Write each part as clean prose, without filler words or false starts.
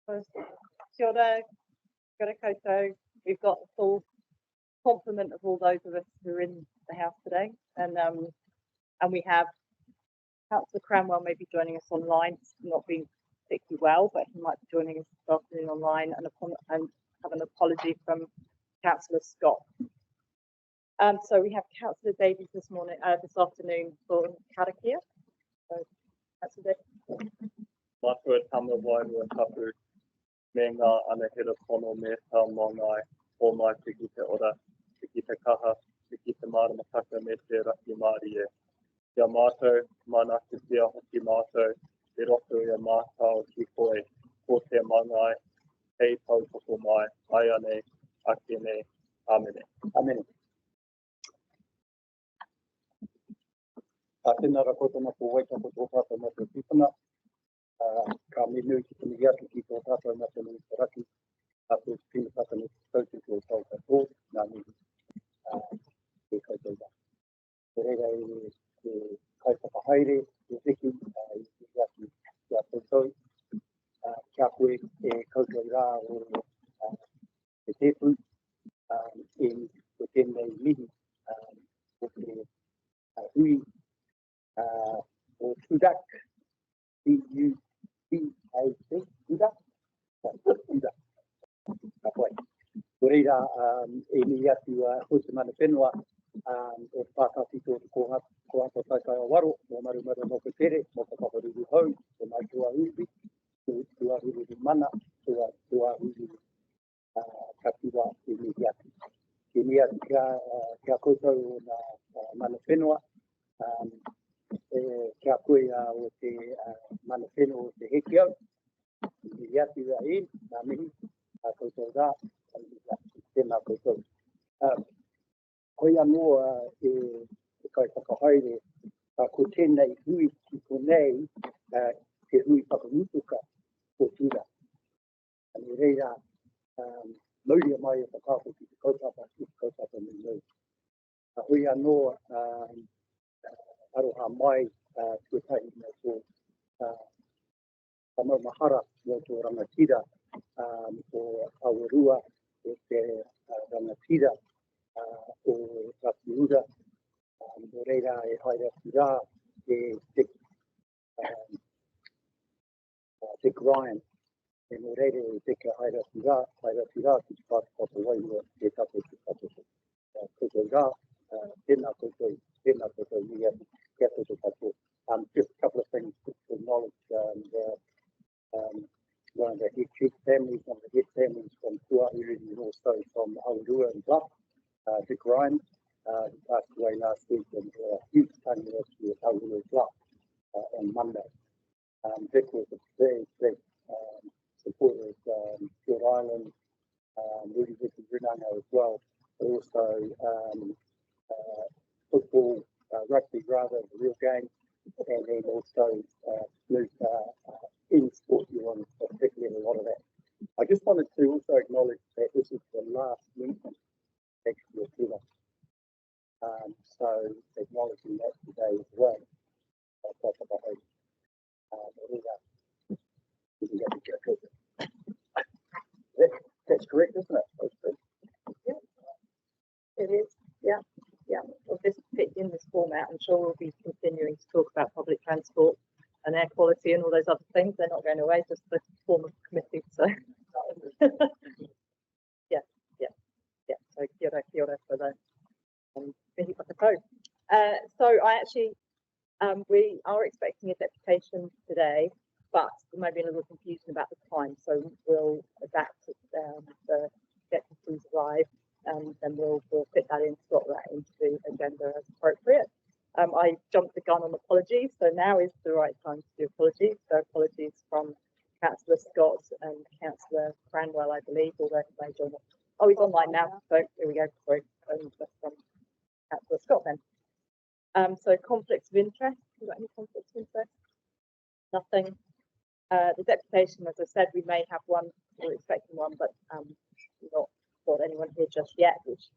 Kia ora, Karakia. We've got the full complement of all those of us who are in the House today, and we have Councillor Cranwell may be joining us online. He's not being particularly well, but he might be joining us this afternoon online, and have an apology from Councillor Scott. So we have Councillor Davies this afternoon for Karakia. So Councillor Davies. Matua tama wairua tapu me ngā anahera pono me tā mongai o mai te ki te ora, te ki te kaha, te ki te maramataka me te raki mārie. Kia mātou, mana te tia hoki mātou, e roko ia mātau ki koe, ko te mangai, hei tautoko mai, ai ane, ake ne, amene. Amene. A tēnā rako tōna ko waitako tō tātou mā te tipana, ka me nui ki te mihi atu ki tō tātou mā te nui te raki, a tō tina tātou me te tautu ki o Ōtautahi, nā mihi, te koutou rā. Te reira e kaitakahaere, te reki, i te atu ki a tōtou, kia koe e koutou rā o te tepu, o tēnei mihi, o te hui, o Tudak, T-U-D-A-C, Tudak, Tudak. Ka koe. Ko reira, e mihi atu o te mana whenua, o Whakakapi tōru ko hapa taikai o waro, o maru moko tere, moko paparuru hau, o mai tua uwi, tua huru mana, tua huru kapiwa e mihi atu. E mihi atu kia koutou o na mana whenua, kia koe o te mana whenua o te heki au, mihi atu a e, nā mihi, a koutou rā, tēnā koutou. Koe anō e kai whakahaere, ko tēnei hui ki konei, te hui whakamutuka o tura. Ani reira, mauria mai e whakako ki te kaupapa me nui. Hui anō aroha mai tuatahi me tō Mahara o tō rangatira o Awarua o te rangatira o Rapiura, o reira e haere atu rā e Dick Ryan, e no reire e Dick haere atu rā ki te whakapapa wairua te tapo te tapo. Koutou rā, tēnā koutou mihi atu, kia koutou tapo. Just a couple of things to acknowledge one of the head chief families, one of the head families from Tuahiri and also from Awarua and Bluff, Dick Ryan, who passed away last week, and a huge anniversary of Awarua and Bluff on Monday. Dick was a very big supporter of Pure Island, Rudy Rinanga as well, but also football, rugby rather, the real game, and then also moved in sport, you want particularly a lot of that. I just wanted to also acknowledge that this is the last meeting actually of Tula. So acknowledging that today as well. That's correct, isn't it? Yeah, it is. Yeah. Well, this fit in this format. I'm sure we'll be continuing to talk about public transport and air quality and all those other things. They're not going away, just the form of committee. So yeah. So kia ora for the Mihi Whakatau. So I actually we are expecting a deputation today, but there may be a little confusion about the time. So we'll adapt the deputies arrive, and then we'll fit that in, slot that into the agenda as appropriate. I jumped the gun on apologies, so now is the right time to do apologies. So apologies from Councillor Scott and Councillor Cranwell, I believe, although he may join us. Oh, he's online now, so here we go. Sorry, Councillor Scott then. So conflicts of interest. Have you got any conflicts of interest? Nothing. The deputation, as I said, we may have one. We're expecting one, but not got anyone here just yet, which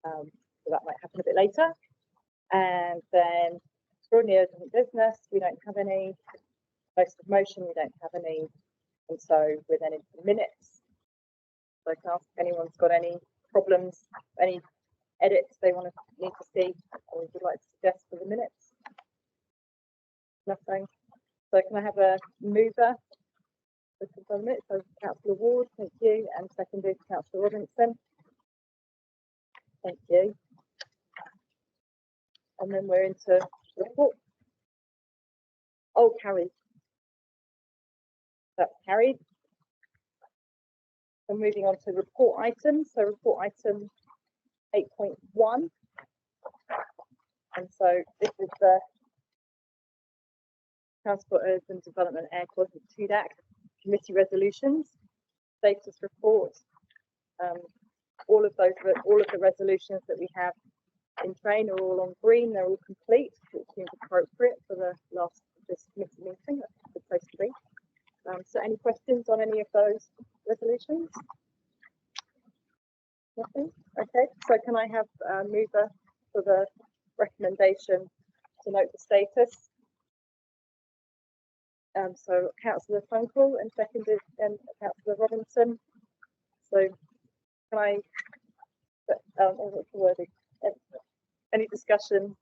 so that might happen a bit later. And then extraordinary urgent business, we don't have any. Most of motion, we don't have any. And so we're then into minutes. So I can ask if anyone's got any problems, any edits they need to see or would like to suggest for the minutes. Nothing. So can I have a mover for the minutes? So Councillor Ward, thank you, and seconded Councillor Robinson. Thank you. And then we're into report. Oh, carried. That's carried. So moving on to report items. So report item 8.1. And so this is the Transport, Urban Development, Air Quality TUDAC committee resolutions, status report. All of the resolutions that we have in train are all on green. They're all complete, which seems appropriate for the last of this committee meeting. That's a good place to be. So any questions on any of those resolutions? Nothing? Okay, so can I have a mover for the recommendation to note the status? So Councillor Funkel and seconded and Councillor Robinson. So can I, what's the wording? Any discussion?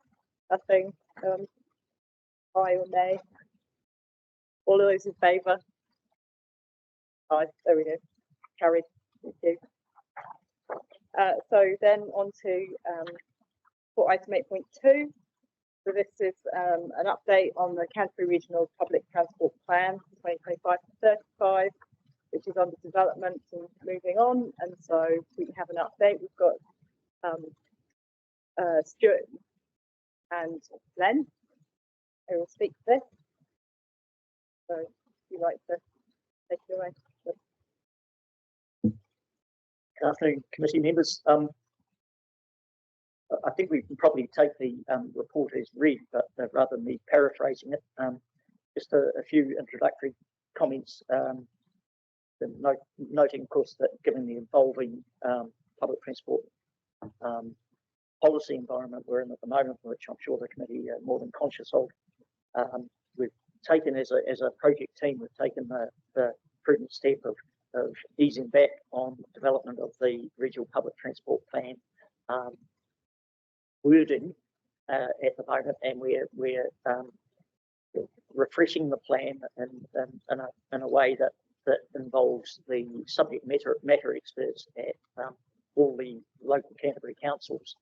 Nothing? Aye or nay? All of those in favour? Aye, there we go. Carried. Thank you. So then on to for item 8.2. So this is an update on the Canterbury Regional Public Transport Plan 2025 to 35, which is under development and moving on. And so we have an update. We've got Stuart and Glenn who will speak to this. So if you'd like to take it away. Good afternoon, committee members. I think we can probably take the report as read, but rather than me paraphrasing it, just a few introductory comments. Noting, of course, that given the evolving public transport policy environment we're in at the moment, which I'm sure the committee are more than conscious of, we've taken as a project team, we've taken the prudent step of easing back on the development of the regional public transport plan wording at the moment, and we're refreshing the plan in a way that involves the subject matter experts at all the local Canterbury councils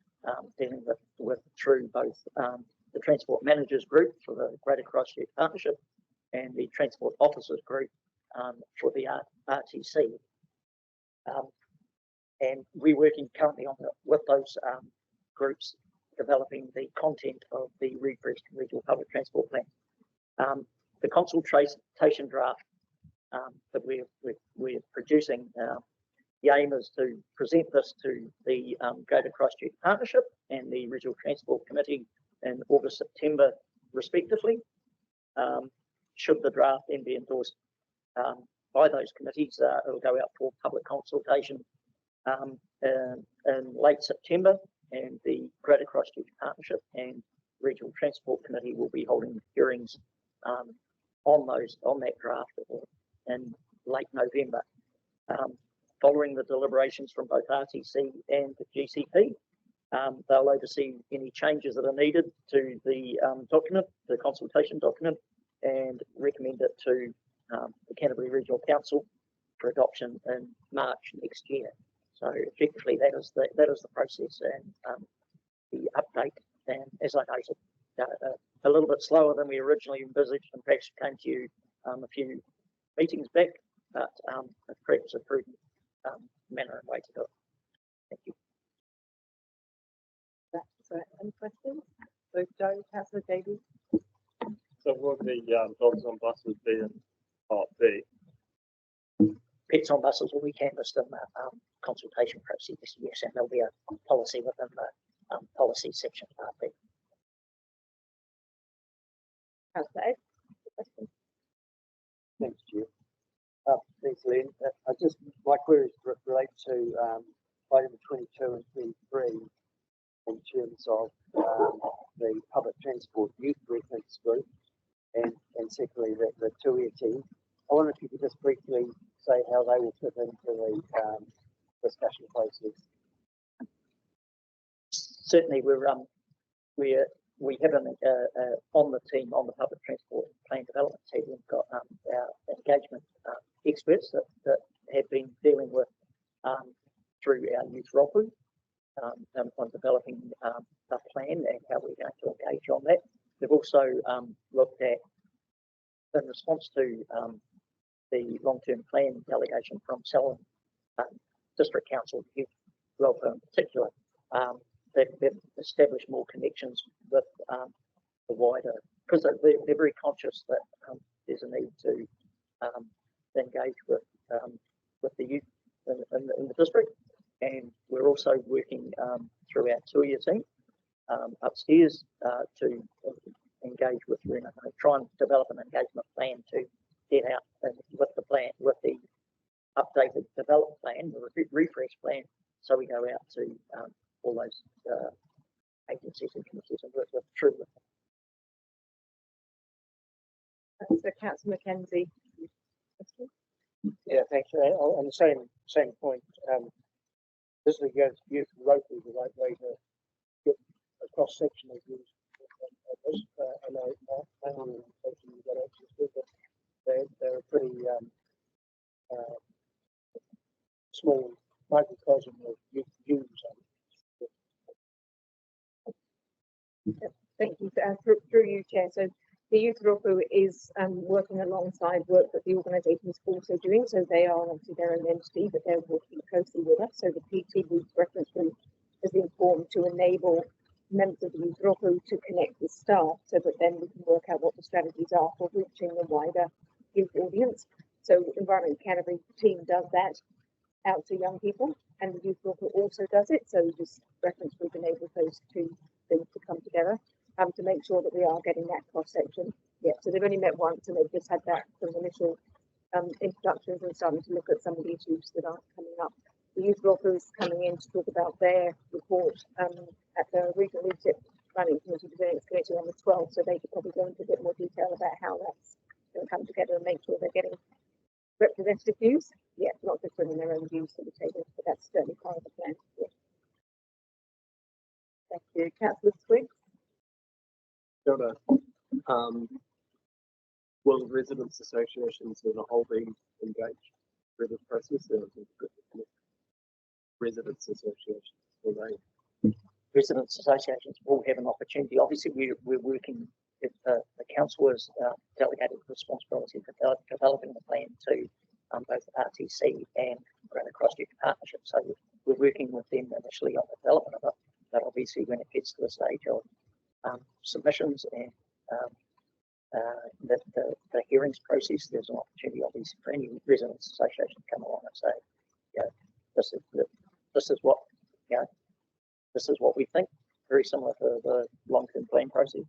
dealing with through both the Transport Managers Group for the Greater Christchurch Partnership and the Transport Officers Group for the RTC. And we're working currently with those groups developing the content of the refreshed regional public transport plan. The consultation draft that we're producing, the aim is to present this to the Greater Christchurch Partnership and the Regional Transport Committee in August, September, respectively. Should the draft then be endorsed by those committees, it'll go out for public consultation in late September, and the Greater Christchurch Partnership and Regional Transport Committee will be holding hearings on that draft in late November. Following the deliberations from both RTC and the GCP, they'll oversee any changes that are needed to the document, the consultation document, and recommend it to the Canterbury Regional Council for adoption in March next year. So effectively, that is the process and the update. And as I noted, a little bit slower than we originally envisaged, and perhaps came to you a few meetings back, but perhaps a prudent manner and way to do it. Thank you. So any questions? So Joe, Councillor Davies. So will the dogs on buses be in Part B? Pets on buses will be canvassed in the consultation process, yes, and there'll be a policy within the policy section Part B. Councillor Ed, question? Thanks, Chair. Thanks, Lynn. My queries relate to item 22 and 23 in terms of the public transport youth reference group, and secondly the 2-year team. I wonder if you could just briefly say how they will fit into the discussion process. Certainly, we have an on the team on the public transport plan development team. We've got our engagement experts that have been dealing with through our youth role on developing the plan and how we're going to engage on that. We've also looked at, in response to the long-term plan delegation from Selwyn District Council, Youth Welfare in particular, they've established more connections with the wider, because they're very conscious that there's a need to engage with the youth in the district. And we're also working through our two-year team upstairs to engage with, try and develop an engagement plan to get out with the plan, with the updated developed plan, the refresh plan, so we go out to all those agencies and committees and work through with them. So Councillor Mackenzie. Yeah, thanks. On the same point, this is against youth locally the right way to get a cross section of youth. I know you've got access to, but they're a pretty small microcosm of youth views. Thank you. Through you, Chair. So the Youth Roku is working alongside work that the organisation is also doing. So they are obviously their own entity, but they're working closely with us. So the PT Youth Reference Group has been formed to enable members of the Youth Roku to connect with staff, so that then we can work out what the strategies are for reaching the wider youth audience. So Environment Canterbury team does that out to young people, and the Youth Roku also does it. So this reference group enables those two things to come together to make sure that we are getting that cross section. Yeah, so they've only met once and they've just had that sort of initial introductions and starting to look at some of the issues that are coming up. The Youth Roku is coming in to talk about their report at the Regional Leadership Planning Committee Committee on the 12th, so they could probably go into a bit more detail about how that's going to come together and make sure they're getting representative views. Yeah, not just bringing their own views to the table, but that's certainly part of the plan. Yeah. Thank you. Councillor Swiggs. Will residents associations as a whole be engaged through this process? Residents associations, will they? Residents associations will have an opportunity. Obviously, we're working with the council as delegated responsibility for developing the plan to both RTC and Greater Christchurch Partnership. So we're working with them initially on the development of it, but obviously when it gets to the stage of submissions and the hearings process, there's an opportunity obviously for any residents association to come along and say, yeah, this is what we think. Very similar to the long-term plan process.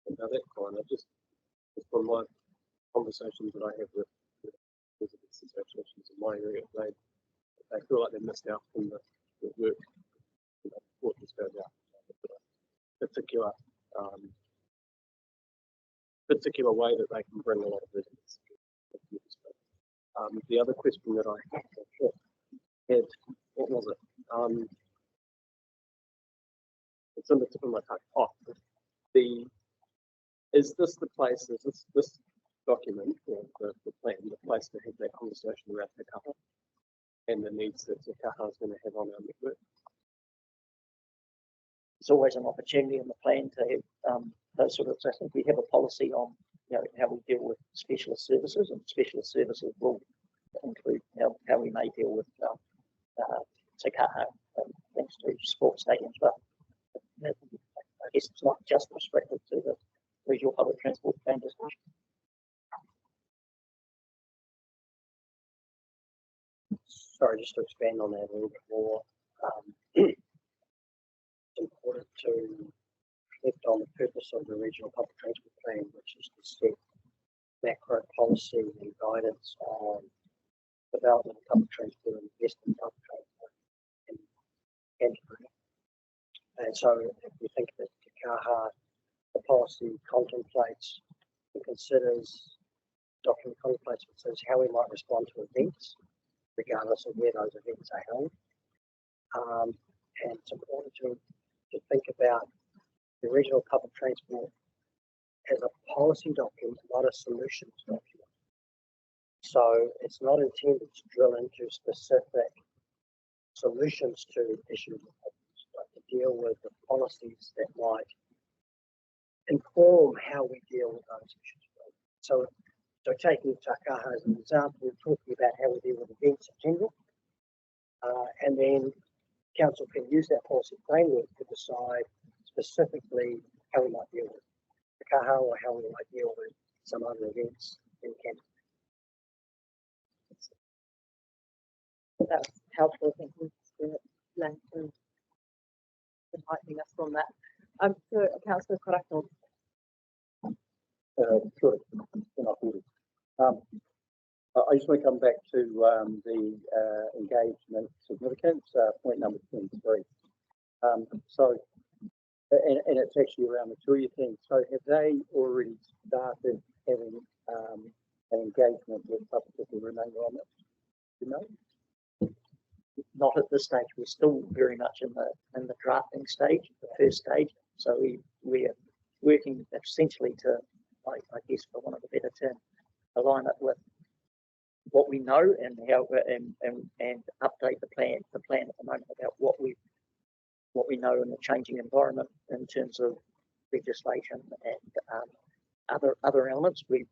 No, that's fine. Just from my conversations that I have with residents associations in my area, they feel like they're missed out from the work. What just goes out. Particular way that they can bring a lot of residents. The other question that I had, what was it? It's on the tip of my tongue. Oh, is this the place? Is this document or the plan the place to have that conversation around the kaha and the needs that the kaha is going to have on our network? It's always an opportunity in the plan to have those sort of things. I think we have a policy on how we deal with specialist services, and specialist services will include how we may deal with te kaha and things to sports stadiums. But I guess it's not just restricted to the regional public transport plan discussion. Sorry, just to expand on that a little bit more. It's important to reflect on the purpose of the regional public transport plan, which is to set macro policy and guidance on development of public transport and investment in public transport in Canterbury. And so if you think that te kaha, the policy contemplates and considers document contemplates is how we might respond to events, regardless of where those events are held. And it's important to think about the regional public transport as a policy document, not a solutions document. So it's not intended to drill into specific solutions to issues, but to deal with the policies that might inform how we deal with those issues. So taking Takaha as an example, we're talking about how we deal with events in general, and then council can use that policy framework to decide specifically how we might deal with Takaha or how we might deal with some other events in Canterbury. That's helpful. Thank you, Len, for enlightening us from that. So, Councillor Karakia. Sure. I just want to come back to the engagement significance, point number 23. So, and it's actually around the two-year thing. So, have they already started having an engagement with public remainder on it? You know? Not at this stage. We're still very much in the drafting stage, the first stage. So we are working essentially to, I guess, for want of a better term, align it with what we know and how and update the plan at the moment about what we know in the changing environment in terms of legislation and other elements. We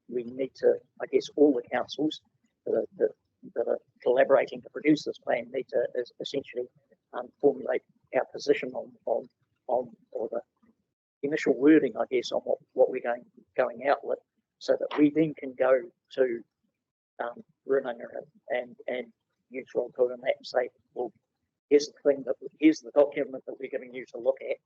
need to, I guess, all the councils that are collaborating to produce this plan need to essentially formulate our position on or the initial wording, I guess, on what we're going out with, so that we then can go to Runanga and use Ōtautahi and that and say, well, here's the document that we're giving you to look at.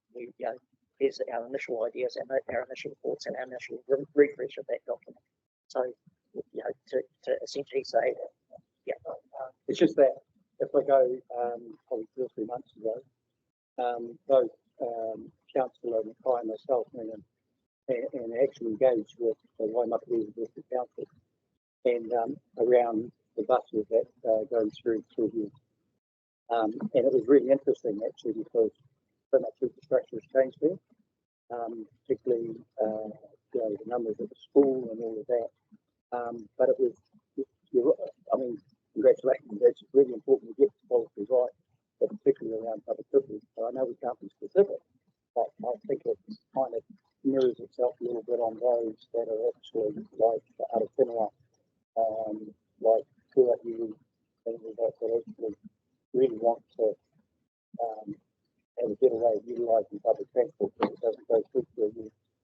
Here's our initial ideas and our initial thoughts and our initial refresh of that document. So, to essentially say, it's just that if I go probably 2 or 3 months ago, both Councillor Mihi and myself and actually engaged with the Waimakere District Council and around the buses that goes through here. And it was really interesting actually because so much infrastructure has changed there, particularly the numbers at the school and all of that. But it was, congratulations, it's really important to get the policy right, but particularly around public privilege. So I know we can't be specific, but I think it kind of mirrors itself a little bit on those that are actually like Aotearoa, like Karakia, things like that actually really want to have a better way of utilising public transport so it doesn't go through to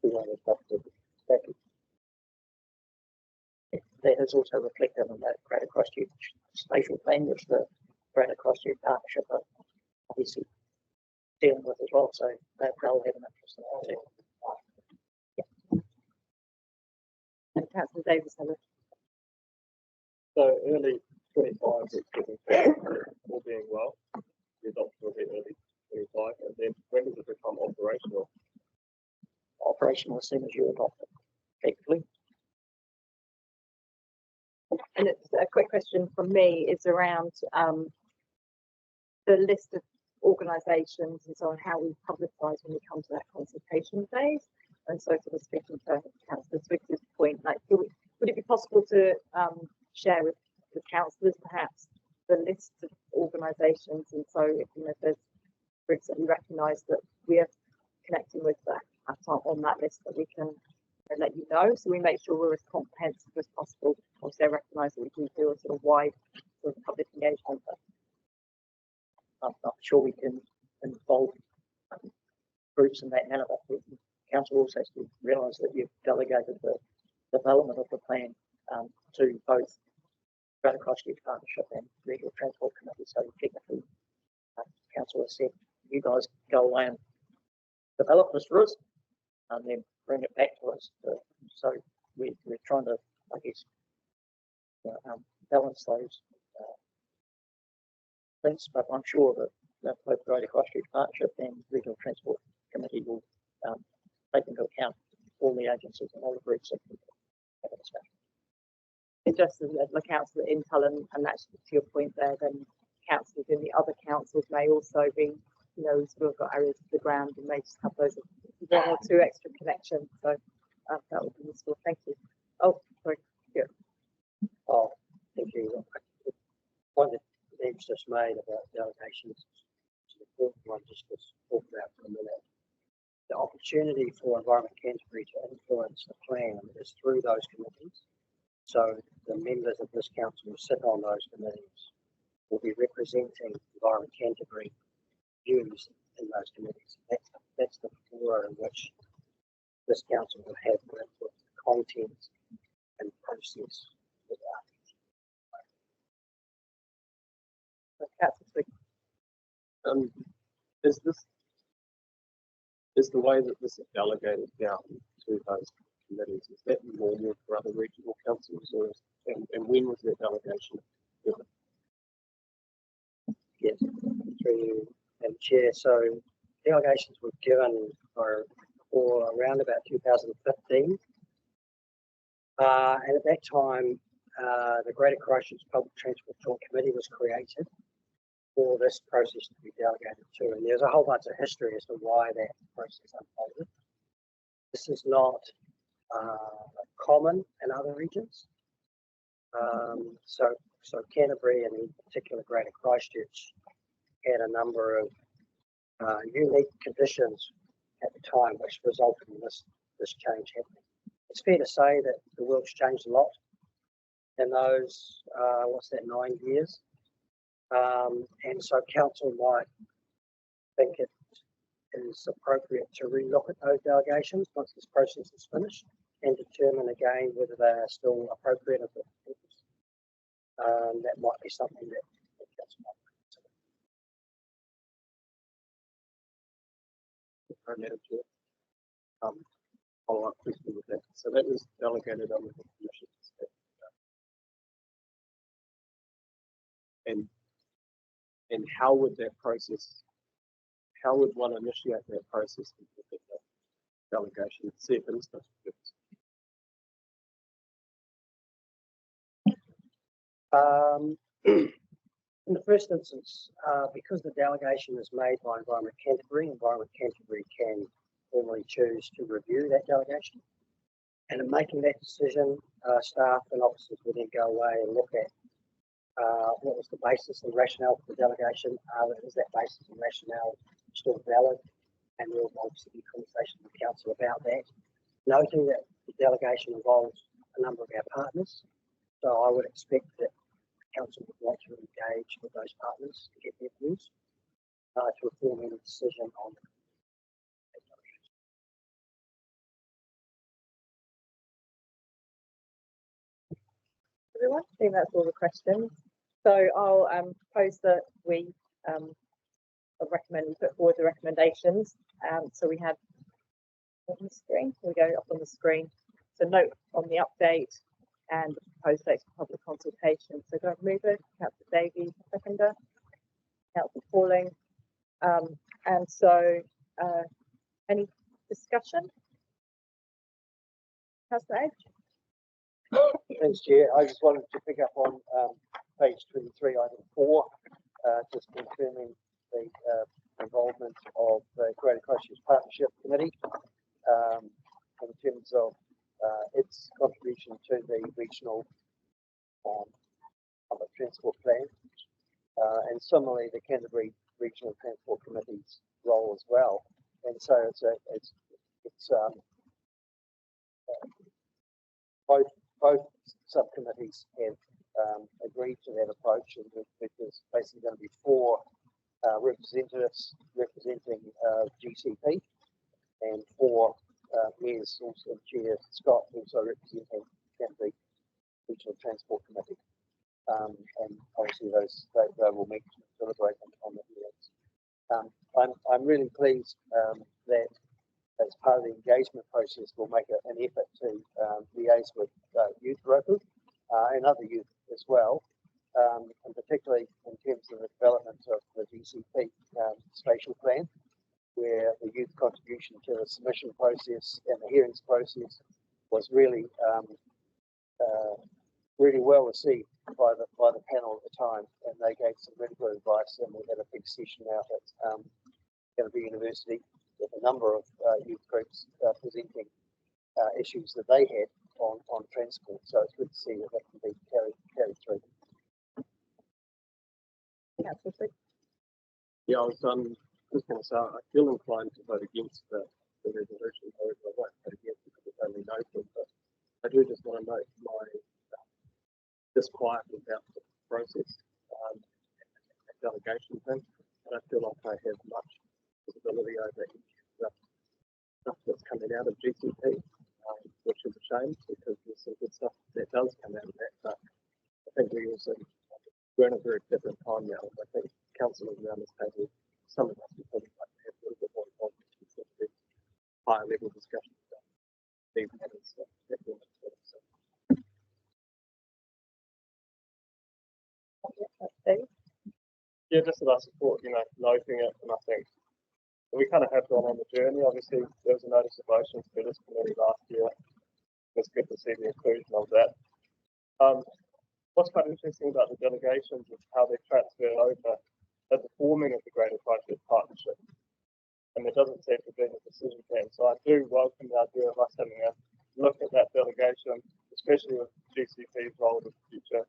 a public package. That is also reflected in the Greater Christchurch Spatial Plan, which the Greater Christchurch Partnership are obviously dealing with as well. So they'll have an interest in that too. And Councillor Davis, So early 25 all being well. The adoption will be early 25, and then when does it become operational? Operational as soon as you adopt it, effectively. and it's a quick question from me is around the list of organisations and so on, how we publicise when we come to that consultation phase. And so sort of speaking to Councillor Swiggs' point, like would it be possible to share with the councillors perhaps the list of organisations, and so if there's groups that we recognise that we are connecting with that on that list, that we can let you know, so we make sure we're as comprehensive as possible. Obviously, I recognise that we do do a sort of wide sort of public engagement, but I'm not sure we can involve groups in that manner, but the council also has to realise that you've delegated the development of the plan to both Greater Christchurch Partnership and Regional Transport Committee. So technically, council has said, you guys go away and develop this for us and then bring it back to us. So we're trying to, I guess, balance those things, but I'm sure that both Greater Christchurch Partnership and Regional Transport Committee will take into account all the agencies and all the groups that have a discussion. it's just the council in Cullen, and that's to your point there, then councils in the other councils may also be, you know, we've sort of got areas of the ground and may just have those 1 or 2 extra connections. So that would be useful. Thank you. Oh, sorry. Yeah. Oh, thank you. The point that Dave's just made about delegations is an important one just to talk about for a minute. The opportunity for Environment Canterbury to influence the plan is through those committees. So the members of this council who sit on those committees will be representing Environment Canterbury views in those committees. That's the fora in which this council will have with the content and process. Is the way that this is delegated down to those committees, is that normal for other regional councils, or and when was that delegation given? Yes, through you and Chair. So delegations were given for around about 2015. And at that time, the Greater Christchurch Public Transport Joint Committee was created for this process to be delegated to. And there's a whole bunch of history as to why that process unfolded. This is not common in other regions. So Canterbury and in particular Greater Christchurch had a number of unique conditions at the time which resulted in this change happening. It's fair to say that the world's changed a lot in those 9 years. And so council might think it is appropriate to relook at those delegations once this process is finished and determine again whether they are still appropriate of the purpose. That might be something that council might consider. Madam Chair. Follow-up question with that. So that was delegated under the commission. And how would that process, how would one initiate that process to get that delegation? See if it is in the first instance, because the delegation is made by Environment Canterbury can formally choose to review that delegation. And in making that decision, staff and officers will then go away and look at what was the basis and rationale for the delegation. Is that basis and rationale still valid? And there will obviously be conversation with council about that. Noting that the delegation involves a number of our partners, so I would expect that council would want to engage with those partners to get their views to inform any decision on the Everyone, I think that's all the questions. So I'll propose that we put forward the recommendations. So we have on the screen. We go up on the screen. So note on the update and the proposed date for public consultation. So go move it. Councillor Davies, seconder. Councillor Pauling. And so any discussion? Councillor Edge? Thanks, Chair. I just wanted to pick up on page 23, item 4, just confirming the involvement of the Greater Christchurch Partnership Committee in terms of its contribution to the regional public transport plan, and similarly the Canterbury Regional Transport Committee's role as well. And so it's both subcommittees have agreed to that approach, and there's basically going to be 4 representatives representing GCP and 4 mayors, also Chair Scott, also representing Canterbury Regional Transport Committee. And obviously they will meet to deliberate on the hearings. I'm really pleased that as part of the engagement process, we'll make an effort to liaise with youth brokers and other youth as well, and particularly in terms of the development of the GCP spatial plan, where the youth contribution to the submission process and the hearings process was really really well received by the panel at the time, and they gave some really good advice. And we had a big session out at Canterbury University with a number of youth groups presenting issues that they had on transport. So it's good to see that can be carried through. Yeah, I was just going to say I feel inclined to vote against the resolution. However, I won't vote against it because it's only noted. But I do just want to note my disquiet about the process delegation thing. I don't feel like I have much visibility over the stuff that's coming out of GCP, which is a shame because there's some good stuff that does come out of that. But I think we're in a very different time now. I think councillors around this table, some of us would probably like to have a little bit more involvement in higher level discussions about these matters. Yeah, just that I support, noting it, and I think we kind of have gone on the journey. Obviously, there was a notice of motion for this committee last year. It's good to see the inclusion of that. What's quite interesting about the delegations is how they transfer over at the forming of the Greater Christchurch Partnership. And there doesn't seem to be a decision plan. So I do welcome the idea of us having a look at that delegation, especially with GCP's role in the future.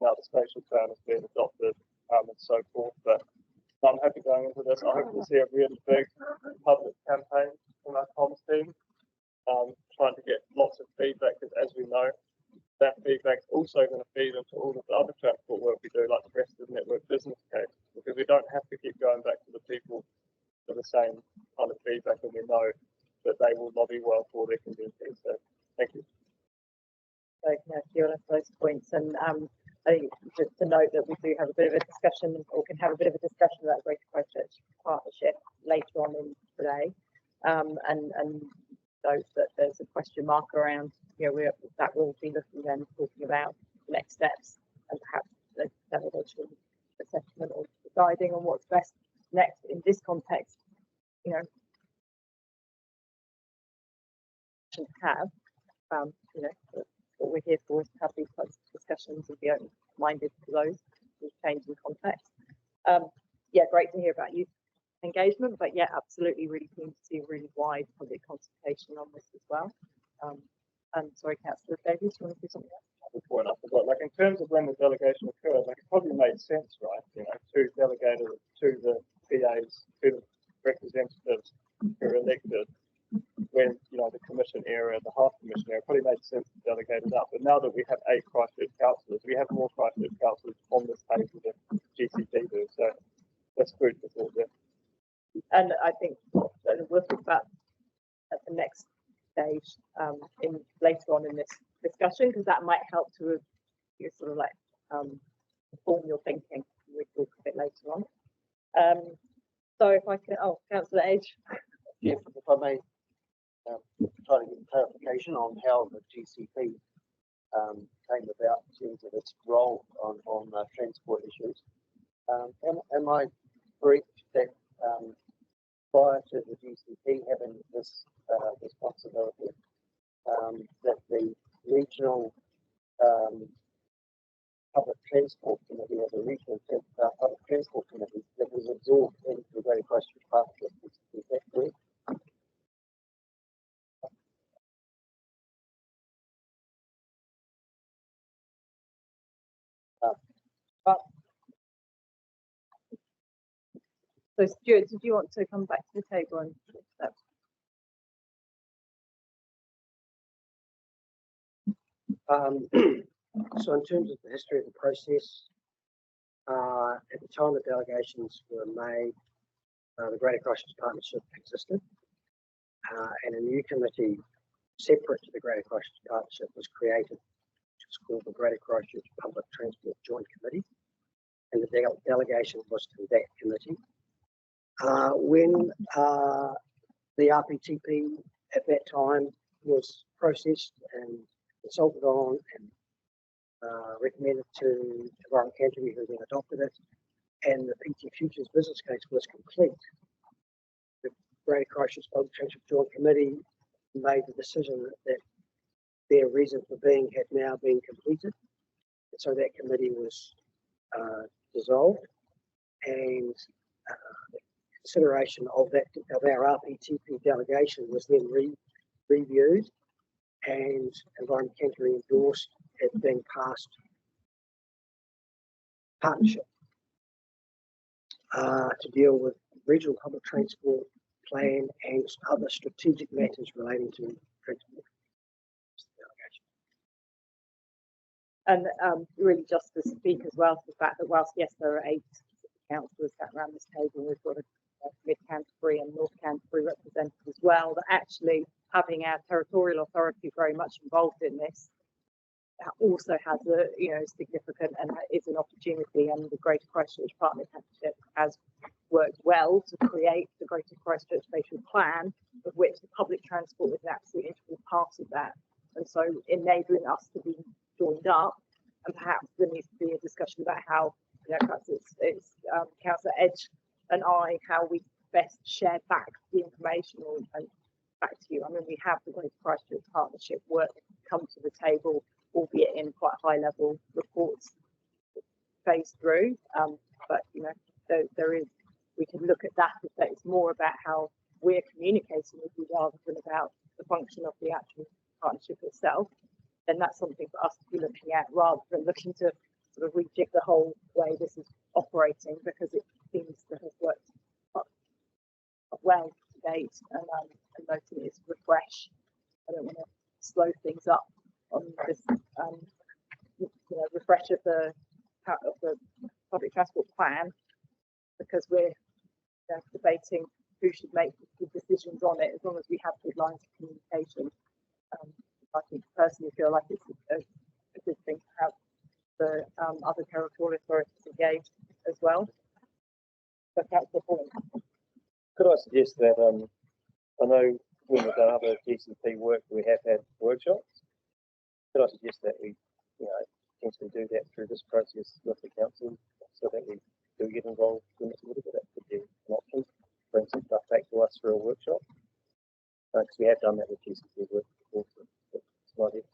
Now the spatial plan has been adopted and so forth. But I'm happy going into this. I hope to see a really big public campaign from our comms team, trying to get lots of feedback, because as we know, that feedback is also going to feed into all of the other transport work we do, like the rest of the network business case, because we don't have to keep going back to the people for the same kind of feedback, and we know that they will lobby well for their communities. So thank you. So yeah, those points, and I think just to note that we do have a bit of a discussion, or can have a bit of a discussion about Greater Christchurch Partnership later on in today, and those that there's a question mark around. That will be looking then talking about the next steps and perhaps the delegation assessment or deciding on what's best next in this context. To have, what we're here for is to have these types of discussions and be open-minded to those with change in context. Yeah, great to hear about youth engagement, but yeah, absolutely really keen to see a really wide public consultation on this as well. And sorry, Councillor Davies, you want to do something else? Point I forgot. Like in terms of when the delegation occurs, like it probably made sense, right? To delegate it to the PAs, to the representatives who are elected when the commission area, the half commission area, probably made sense to delegate it up. But now that we have 8 Christchurch councillors, we have more Christchurch councillors on this table than GCP do. So that's food for thought there. And I think we'll talk about at the next stage in later on in this discussion, because that might help to sort of like inform your thinking. We'll talk a bit later on. So if I can, Councillor Age. Yeah, if I may try to get clarification on how the GCP came about in terms of its role on transport issues. Am I correct that prior to the GCP having this responsibility, that the regional public transport committee, or the regional public transport committee, that was absorbed into the Greater Christchurch Partnership? Is that correct? So Stuart, did you want to come back to the table and that? So in terms of the history of the process, at the time the delegations were made, the Greater Christchurch Partnership existed, and a new committee separate to the Greater Christchurch Partnership was created, which was called the Greater Christchurch Public Transport Joint Committee, and the delegation was to that committee. When the RPTP at that time was processed and consulted on and recommended to Environment Canterbury, who then adopted it, and the PT Futures business case was complete, the Greater Christchurch Public Transport Joint Committee made the decision that their reason for being had now been completed. So that committee was dissolved, and consideration of our RPTP delegation was then reviewed, and Environment Canterbury endorsed it being passed partnership to deal with regional public transport plan and other strategic matters relating to transport. And really just to speak as well to the fact that whilst yes there are 8 councillors sat around this table, we've got a Mid Canterbury and North Canterbury represented as well, that actually having our territorial authority very much involved in this also has a significant and is an opportunity, and the Greater Christchurch Partner Partnership has worked well to create the Greater Christchurch Spatial Plan, of which the public transport is an absolutely integral part of that, and so enabling us to be joined up, and perhaps there needs to be a discussion about how perhaps it's Councillor Edge and I, how we best share back the information and back to you. I mean, we have the Greater Christchurch Partnership work come to the table, albeit in quite high level reports phased through, but there is, we can look at that as that it's more about how we're communicating with you rather than about the function of the actual partnership itself. Then that's something for us to be looking at rather than looking to sort of rejig the whole way this is operating, because it seems to have worked well to date, and noting its refresh. I don't want to slow things up on this refresh of the public transport plan, because we're debating who should make the decisions on it, as long as we have good lines of communication. I think personally feel like it's a good thing to have the other territorial authorities engaged as well. But that's the point. Could I suggest that I know when we've done other GCP work, we have had workshops. Could I suggest that we, potentially do that through this process with the council, so that we do get involved in this a little bit? That could be an option. Bring some stuff back to us through a workshop, because we have done that with GCP work before. So it's an idea.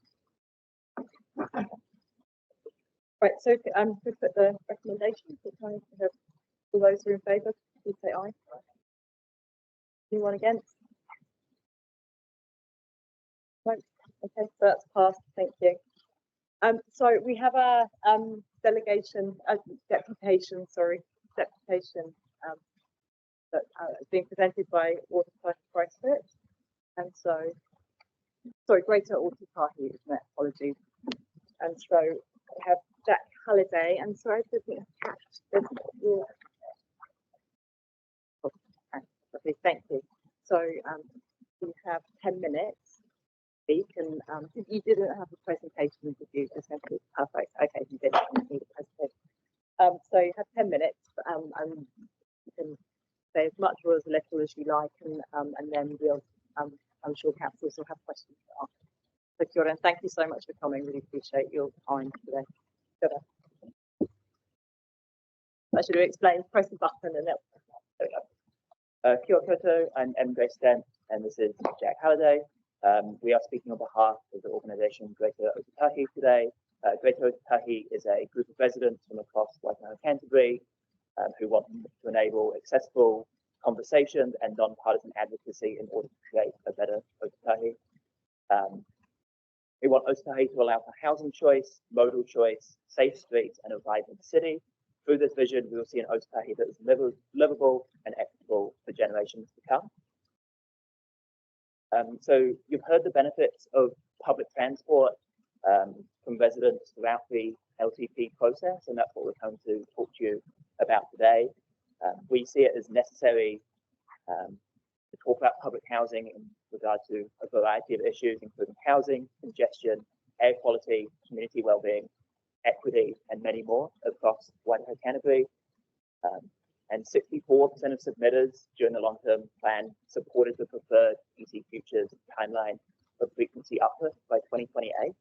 Right, so we put the recommendations. All those who are in favour, please say aye. Anyone against? No. Okay, so that's passed. Thank you. So we have a deputation that is being presented by Ōtautahi Christchurch, and so Greater Ōtautahi, isn't it? Apologies. And so we have Jack Halliday, and sorry, I didn't catch this. Okay, thank you. So we have 10 minutes to speak, and you didn't have a presentation, did you? Essentially, perfect. Okay, you didn't need a presentation. So you have 10 minutes, and you can say as much or as little as you like, and then we'll. I'm sure councillors will have questions to ask. So kia ora, and thank you so much for coming. Really appreciate your time today. Kia ora. I should have explained. Press the button and then. Kia ora koutou, I'm Grace Dent, and this is Jack Halliday. We are speaking on behalf of the organisation Greater Ōtautahi today. Greater Ōtautahi is a group of residents from across Whakatau Canterbury who want to enable accessible conversations and non-partisan advocacy in order to create a better Ōtautahi. We want Ōtautahi to allow for housing choice, modal choice, safe streets, and a vibrant city. Through this vision, we will see an Ōtautahi that is livable and equitable for generations to come. So you've heard the benefits of public transport from residents throughout the LTP process, and that's what we're going to talk to you about today. We see it as necessary to talk about public housing in regard to a variety of issues, including housing, congestion, air quality, community wellbeing, equity, and many more across Whakatau Canterbury. And 64% of submitters during the long-term plan supported the preferred easy futures timeline of frequency uplift by 2028.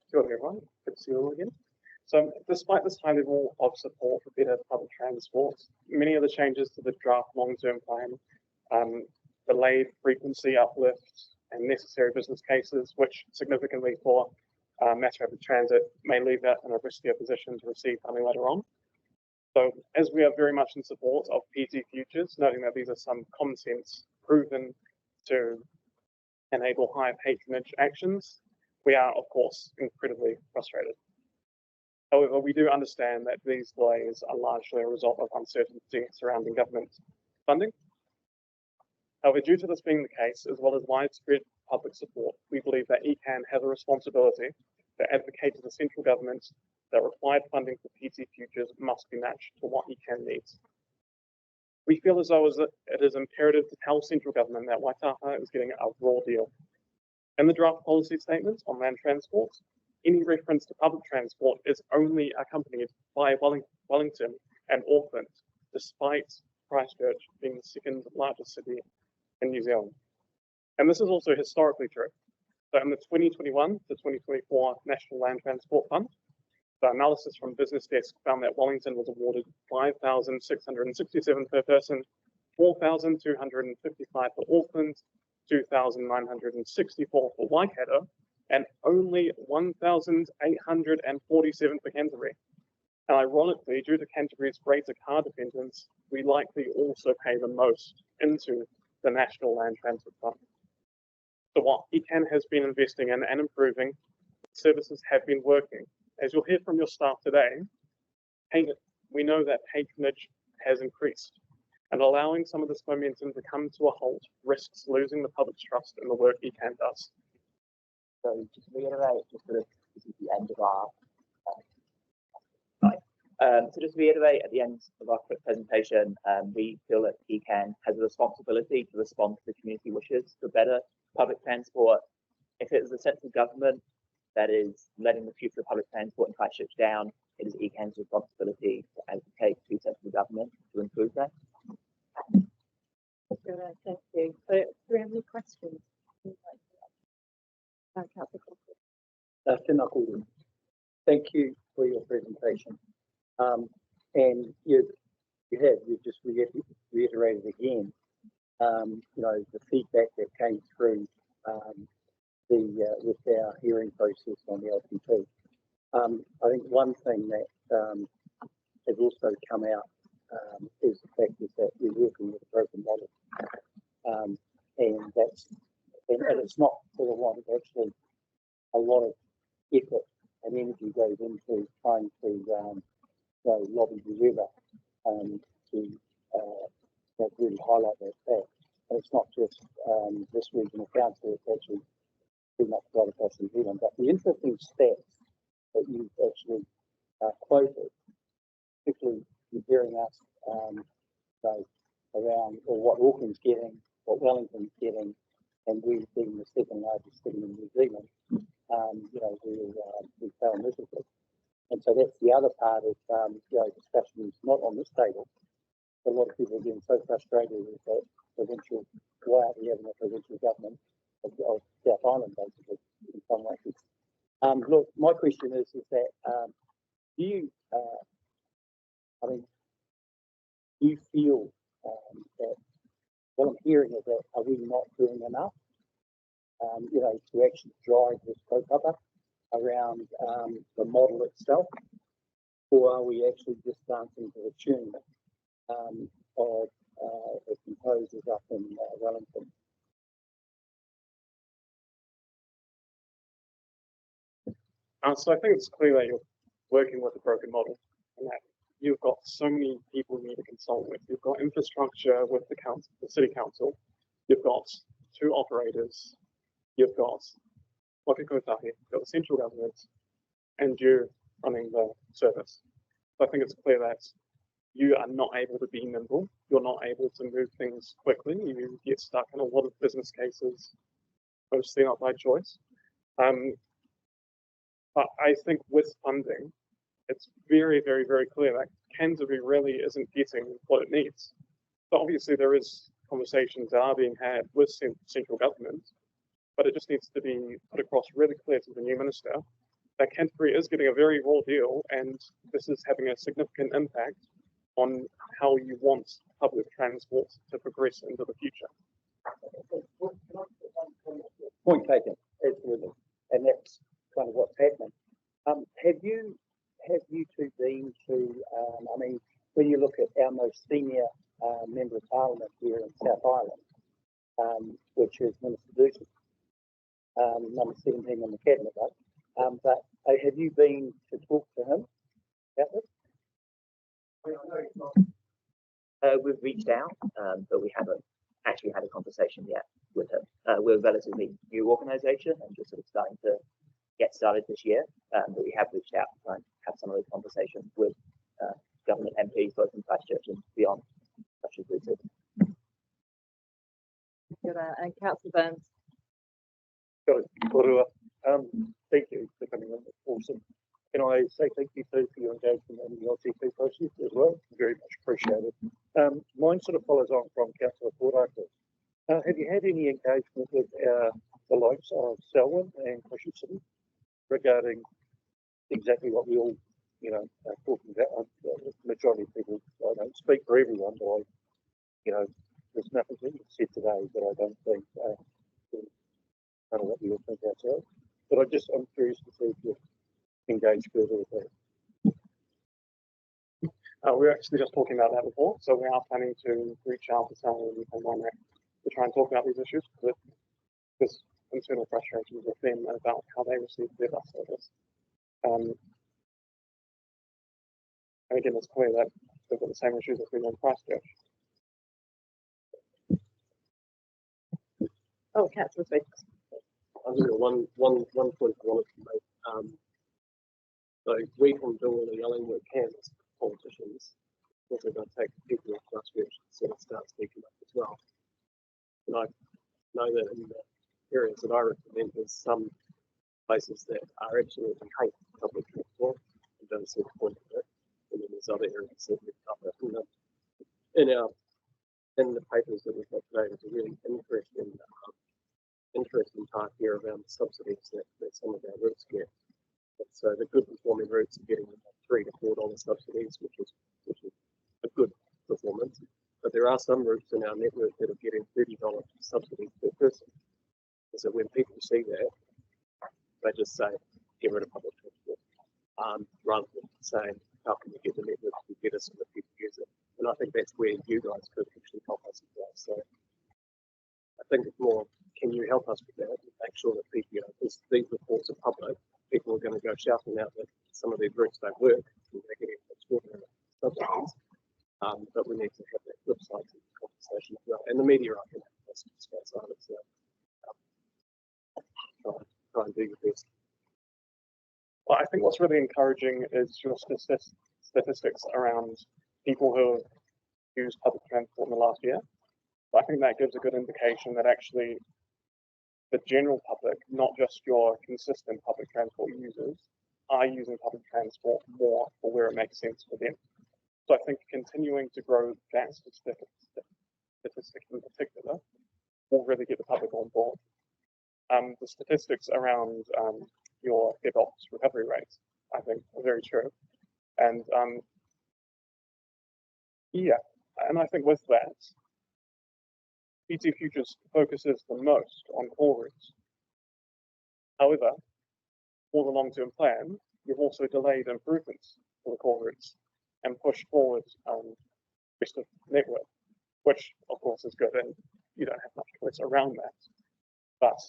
Kia ora everyone, good to see you all again. So despite this high level of support for better public transport, many of the changes to the draft long-term plan, delayed frequency uplift, and necessary business cases, which significantly for mass rapid transit may leave that in a riskier position to receive funding later on. So as we are very much in support of PT Futures, noting that these are some common sense proven to enable higher patronage actions, we are of course incredibly frustrated. However, we do understand that these delays are largely a result of uncertainty surrounding government funding. However, due to this being the case, as well as widespread public support, we believe that ECAN has a responsibility to advocate to the central government that required funding for PT Futures must be matched to what ECAN needs. We feel as though it is imperative to tell central government that Waitaha is getting a raw deal. In the draft policy statement on land transport, any reference to public transport is only accompanied by Wellington and Auckland, despite Christchurch being the second largest city in New Zealand. And this is also historically true. So in the 2021 to 2024 National Land Transport Fund, the analysis from Business Desk found that Wellington was awarded 5,667 per person, 4,255 for Auckland, 2,964 for Waikato, and only 1,847 for Canterbury. And ironically, due to Canterbury's greater car dependence, we likely also pay the most into the National Land Transport Fund. So what ECAN has been investing in and improving, services have been working. As you'll hear from your staff today, we know that patronage has increased, and allowing some of this momentum to come to a halt risks losing the public's trust in the work ECAN does. So just to reiterate, this is the end of our so just to reiterate at the end of our quick presentation, we feel that ECAN has a responsibility to respond to the community wishes for better public transport. If it is the central government that is letting the future of public transport in Christchurch down, it is ECAN's responsibility to advocate to central government to improve that. Thank you. So, do we have any questions? Tēnā koutou. Thank you for your presentation. And you've just reiterated again, the feedback that came through with our hearing process on the LTP. I think one thing that has also come out is the fact that we're working with a broken model, and it's not for the want of actually a lot of effort and energy goes into trying to lobby whoever to really highlight that fact. And it's not just this regional council, it's actually pretty much right across New Zealand. But the interesting stats that you've actually quoted, particularly comparing us around or what Auckland's getting, what Wellington's getting, and we being the second largest city in New Zealand, we fail miserably. And so that's the other part of discussions not on this table. A lot of people are getting so frustrated with that provincial, why aren't we having a provincial government of South Island, basically, in some ways. Look, my question is that do you feel that what I'm hearing is that are we not doing enough, to actually drive this kaupapa around the model itself, or are we actually just dancing to the tune of the composers up in Wellington? So I think it's clear that you're working with a broken model, and that you've got so many people you need to consult with. You've got infrastructure with the council, the city council. You've got two operators. You've got Whakakapi, you've got the central government, and you running the service. So I think it's clear that you are not able to be nimble. You're not able to move things quickly. You get stuck in a lot of business cases, mostly not by choice. But I think with funding, it's very, very, very clear that Canterbury really isn't getting what it needs. So obviously there is conversations that are being had with central government, but it just needs to be put across really clear to the new minister that Canterbury is getting a very raw deal, and this is having a significant impact on how you want public transport to progress into the future. Point taken, absolutely, and that's kind of what's happening. Have you two been to? I mean, when you look at our most senior member of parliament here in South Island, which is Minister Lucy, number 17 on the cabinet, right? But have you been to talk to him about this? We've reached out, but we haven't actually had a conversation yet with him. We're a relatively new organisation and just sort of starting to get started this year, but we have reached out to try and have some of those conversations with government MPs, both in Christchurch and beyond, such as Lucy. And Councillor Burns. Got it. Korua. Thank you for coming on. Awesome. Can I say thank you too for your engagement in the LTP process as well? Very much appreciated. Mine sort of follows on from Councillor Koraka. Have you had any engagement with the likes of Selwyn and Christian City regarding exactly what we all, are talking about? The majority of people, I don't speak for everyone, but there's nothing that you've said today that I don't think kind of what we all think ourselves. But I'm curious to see if you've engaged further with that. We were actually just talking about that before, so we are planning to reach out to someone and Monarch to try and talk about these issues, because there's internal frustrations with them about how they receive their bus service. And again, it's clear that they've got the same issues as we know in Christchurch. Oh, Councillor Smith. I think one point I wanted to make. So we can do all the yelling we can as politicians. It's also going to take people in Christchurch to sort of start speaking up as well. And I know that in the areas that I represent, there's some places that are absolutely hate public transport and don't see the point of it. And then there's other areas that we cover. In the papers that we've got today, there's a really interesting part here around the subsidies that some of our routes get. And so the good performing routes are getting $3 to $4 subsidies, which is a good performance. But there are some routes in our network that are getting $30 subsidies per person. And so when people see that, they just say, get rid of public transport, rather than saying, how can we get the network to be better so that people use it? And I think that's where you guys could actually help us as well. So I think it's more, can you help us with that and make sure that people, these reports are public, people are going to go shouting out that some of these routes don't work and they're getting extraordinary subsidies. But we need to have that flip side to the conversation as well. And the media are going to have us outside of so try and do your best. Well, I think what's really encouraging is your statistics around people who have used public transport in the last year. I think that gives a good indication that actually the general public, not just your consistent public transport users, are using public transport more for where it makes sense for them. So I think continuing to grow that statistic in particular will really get the public on board. The statistics around your DevOps recovery rates, I think, are very true. And and I think with that, PT Futures focuses the most on core routes. However, for the long-term plan, you've also delayed improvements for the core routes and pushed forward rest of the network, which of course is good, and you don't have much choice around that. But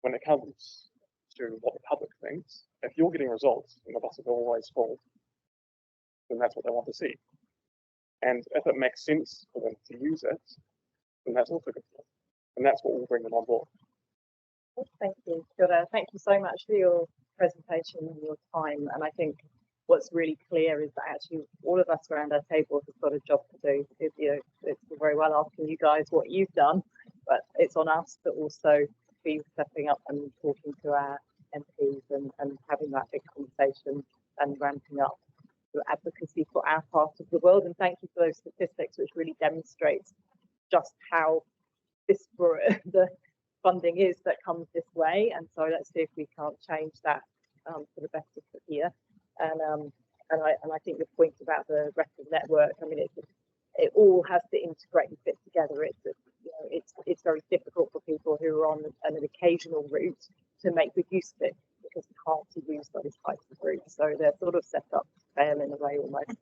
when it comes to what the public thinks, if you're getting results and the buses are always full, then that's what they want to see. And if it makes sense for them to use it, then that's also good for them. And that's what will bring them on board. Thank you. Thank you so much for your presentation and your time. And I think what's really clear is that actually all of us around our table have got a job to do. It's very well asking you guys what you've done, but it's on us to also be stepping up and talking to our MPs and having that big conversation and ramping up the advocacy for our part of the world. And thank you for those statistics, which really demonstrates just how disparate the funding is that comes this way. And so let's see if we can't change that for the better here. And I think the point about the rest of the network, I mean, it all has to integrate and fit together. It's very difficult for people who are are on an occasional route to make good use of it, because it's hard to use those types of routes. So they're sort of set up to fail in a way almost,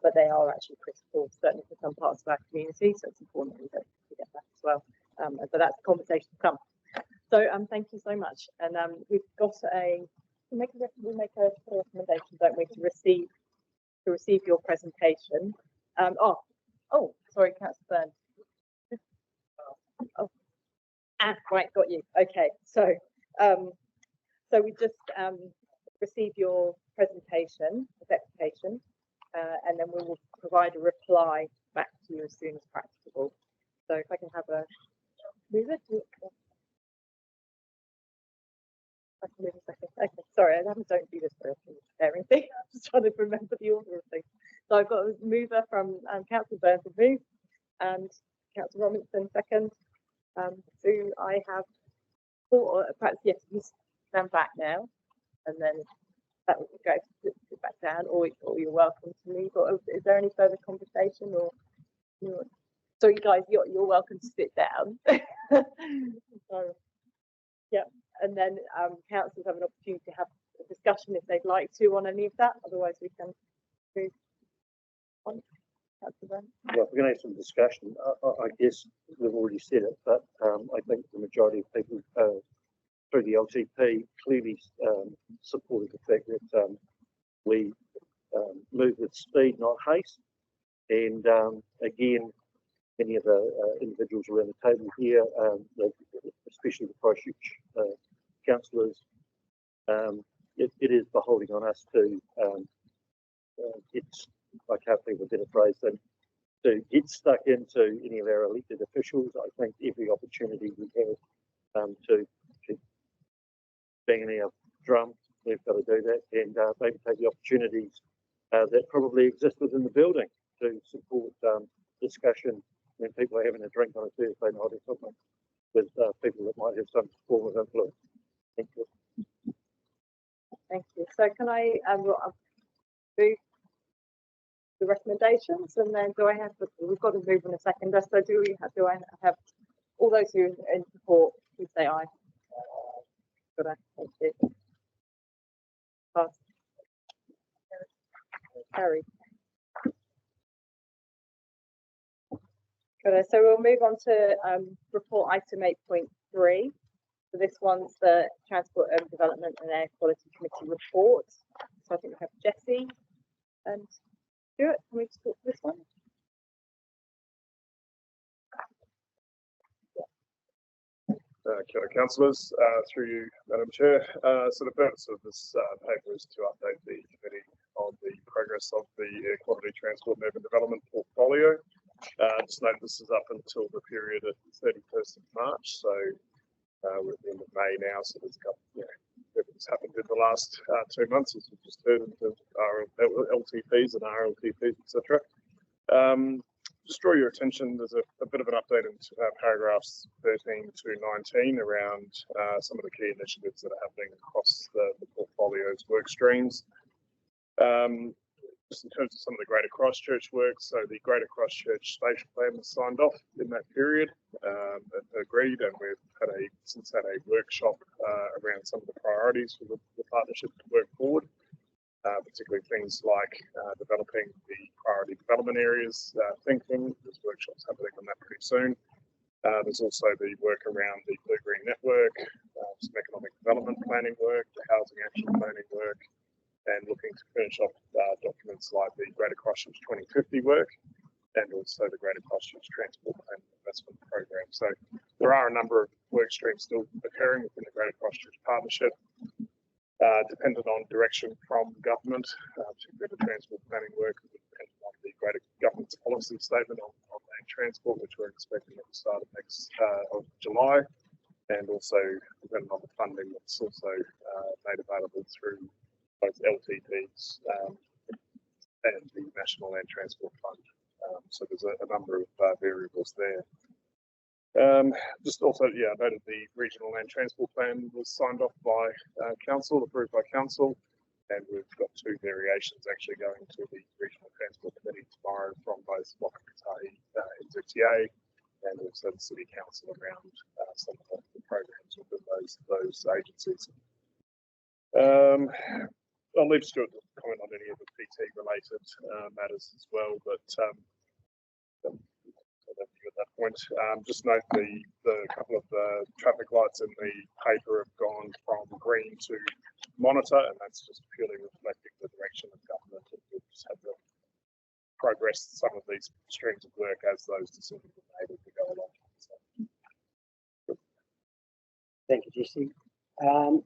but they are actually critical, certainly for some parts of our community. So it's important that we get that as well. But that's a conversation to come. So thank you so much. And we've got we make a recommendation, don't we, to receive your presentation. Oh, sorry, Councillor Byrne. Oh, right, got you. Okay, so we just receive your presentation, Deputation, and then we will provide a reply back to you as soon as practicable. So if I can have a move it. I can move a second. Okay, sorry, I don't do this for everything. I'm just trying to remember the order of things. So I've got a mover from Councillor Byrne to move, and Councillor Robinson second. Do I have perhaps yes, you stand back now, and then that would go sit back down, or you're welcome to leave. Or is there any further conversation? Or so you guys, you're welcome to sit down. So, yeah, and then councillors have an opportunity to have a discussion if they'd like to on any of that. Otherwise, we can move on. Yeah, we're going to have some discussion. I guess we've already said it, but I think the majority of people through the LTP clearly supported the fact that we move with speed, not haste. And again, many of the individuals around the table here, especially the Christchurch councillors, it is beholding on us to I can't think of a better phrase than to get stuck into any of our elected officials. I think every opportunity we have to bang in our drum, we've got to do that, and maybe take the opportunities that probably exist within the building to support discussion when people are having a drink on a Thursday night or something with people that might have some form of influence. Thank you. Thank you. So can I do the recommendations, and then do I have we've got to move in a second. So do I have all those who are in support, please say aye. Good. Thank you. Pass. Carry. Good. So we'll move on to report item 8.3. So this one's the Transport, Urban Development and Air Quality Committee report. So I think we have Jessie and Stuart. Can we just talk to this one? Kia ora, councillors, through you, Madam Chair. So the purpose of this paper is to update the committee on the progress of the Air Quality Transport and Urban Development portfolio. Just note this is up until the period of 31st of March, so we're at the end of May now, so there's a couple, everything's happened in the last 2 months, as we've just heard, into our LTPs and RLTPs, etc. Just draw your attention, there's a bit of an update in paragraphs 13 to 19 around some of the key initiatives that are happening across the portfolio's work streams. Just in terms of some of the Greater Christchurch work, so the Greater Christchurch Spatial Plan was signed off in that period, agreed, and we've since had a workshop around some of the priorities for the partnership to work forward. Particularly things like developing the priority development areas thinking. There's workshops happening on that pretty soon. There's also the work around the Blue-Green Network, some economic development planning work, the housing action planning work, and looking to finish off documents like the Greater Christchurch 2050 work, and also the Greater Christchurch Transport Plan Investment Program. So there are a number of work streams still occurring within the Greater Christchurch Partnership. Dependent on direction from government, particularly the transport planning work, dependent on the Greater Government's policy statement on land transport, which we're expecting at the start of next of July, and also dependent on the funding that's also made available through both LTPs and the National Land Transport Fund. So there's a number of variables there. Just also, I noted the Regional Land Transport Plan was signed off by Council, approved by Council, and we've got 2 variations actually going to the Regional Transport Committee tomorrow from both Whakakapi and ZTA, and also the City Council around some of the those agencies. I'll leave Stuart to comment on any of the PT related matters as well, but at that point, just note the couple of the traffic lights in the paper have gone from green to monitor, and that's just purely reflecting the direction of government, and we'll just have to progress some of these streams of work as those decisions are made as we go along. So. Thank you, Jesse. I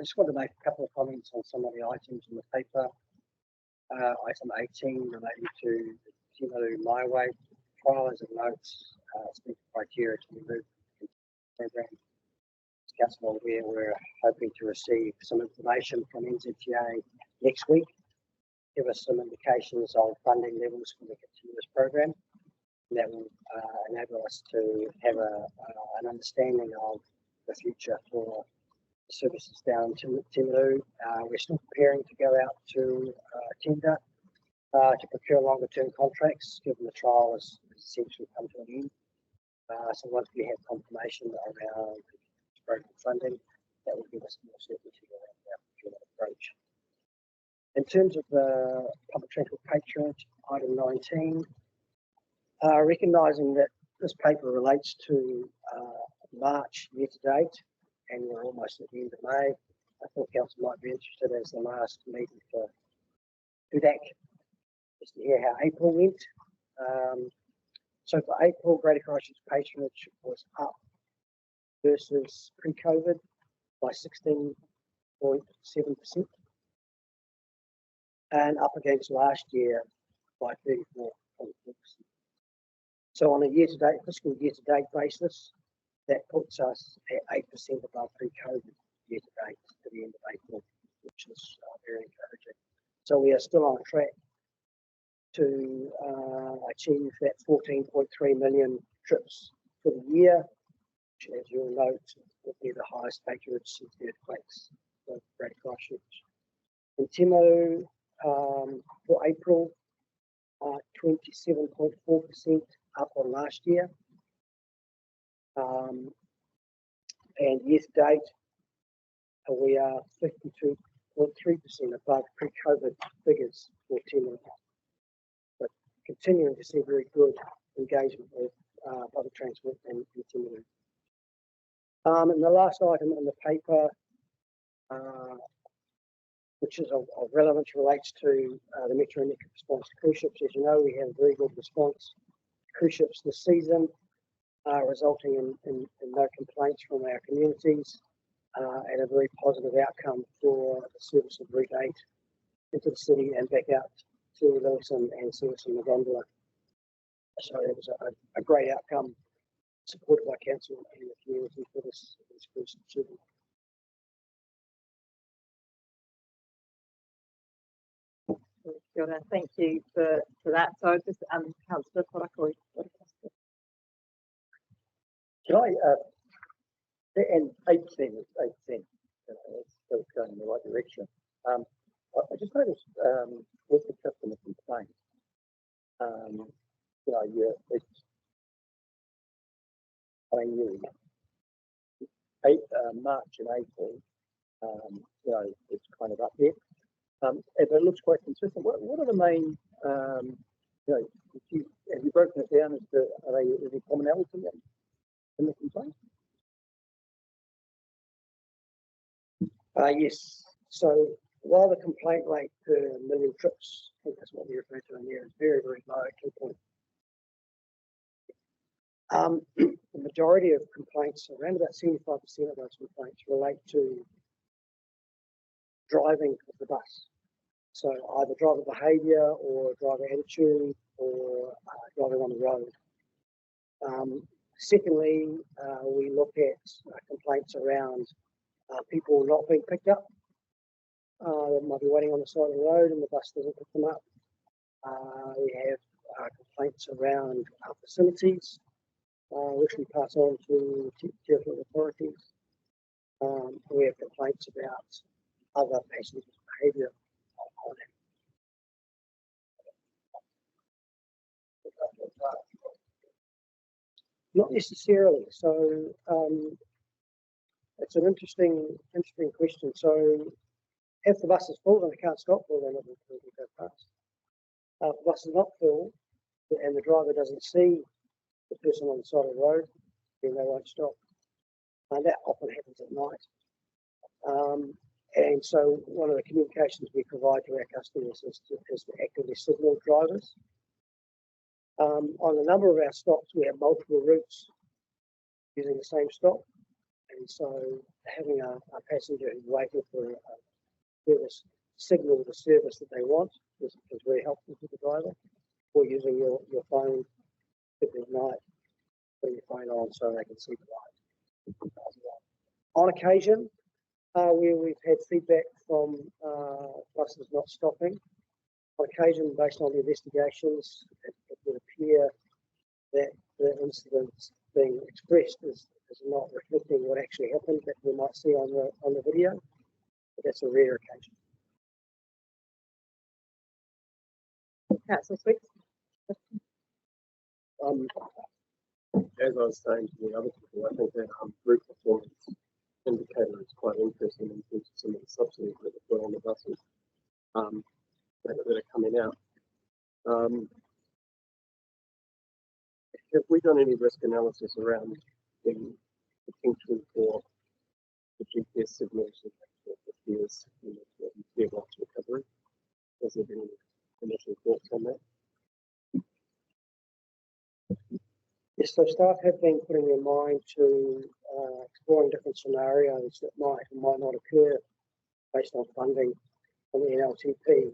just want to make a couple of comments on some of the items in the paper. Item 18 relating to the Timaru My Way trial as a notes, criteria to remove the program. As Council aware, we're hoping to receive some information from NZTA next week, give us some indications on funding levels for the continuous program. And that will enable us to have an understanding of the future for services down to Timaru. We're still preparing to go out to tender to procure longer term contracts, given the trial has essentially come to an end. So once we have confirmation around program funding, that will give us more certainty around our procurement approach. In terms of the public transport patronage, item 19, recognising that this paper relates to March year to date, and we're almost at the end of May. I thought Council might be interested as the last meeting for UDAC, just to hear how April went. So for April, Greater Christchurch patronage was up versus pre-COVID by 16.7%, and up against last year by 34.4%. So on a year-to-date, fiscal year-to-date basis, that puts us at 8% above pre-COVID year-to-date to the end of April, which is very encouraging. So we are still on track to achieve that 14.3 million trips for the year, which, as you'll note, will be the highest patronage since the earthquakes of Greater Christchurch. In Timaru, for April, 27.4% up on last year. And year to date, we are 52.3% above pre-COVID figures for Timaru. But continuing to see very good engagement with public transport and Timaru. And the last item in the paper, which is of relevance, relates to the Metro Network response to cruise ships. As you know, we have a very good response to cruise ships this season, resulting in no complaints from our communities, and a very positive outcome for the service of Route 8 into the city and back out to Littleton and servicing the gondola. So it was a great outcome, supported by council and the community for this cruise ship season. Kia ora, thank you for that. So just Councillor Karakia. Can I, and 8% is 8%, it's still going in the right direction. I just noticed with the customer complaint, March and April, it's kind of up there. But it looks quite consistent. What are the main, have you broken it down as to, is there commonality in the complaint? Yes. So while the complaint rate per million trips, I think that's what we refer to in there, is very, very low at 2 points. The majority of complaints, around about 75% of those complaints, relate to driving of the bus. So either driver behaviour or driver attitude or driving on the road. Secondly, we look at complaints around people not being picked up. They might be waiting on the side of the road and the bus doesn't pick them up. We have complaints around our facilities, which we pass on to territorial authorities. We have complaints about other passengers' behaviour on it. Not necessarily. So it's an interesting question. So if the bus is full and they can't stop, well, they're not going to go past. If the bus is not full and the driver doesn't see the person on the side of the road, then they won't stop. And that often happens at night. And so one of the communications we provide to our customers is to actively signal drivers. On a number of our stops, we have multiple routes using the same stop. And so having a passenger who's waiting for a service signal the service that they want is very helpful to the driver. Or using your phone at night, putting your phone on so they can see the light. On occasion, where we've had feedback from buses not stopping, on occasion, based on the investigations, it would appear that the incident being expressed is not reflecting what actually happened that we might see on the video. But that's a rare occasion. Councillor Swiggs. As I was saying to the other people, I think that route performance indicator is quite interesting in terms of some of the subsidies that are put on the buses that are coming out. Have we done any risk analysis around the potential for the GPS signals that appears in the gearbox recovery? Has there been any initial thoughts on that? Yes, so staff have been putting their mind to exploring different scenarios that might or might not occur based on funding from the NLTP.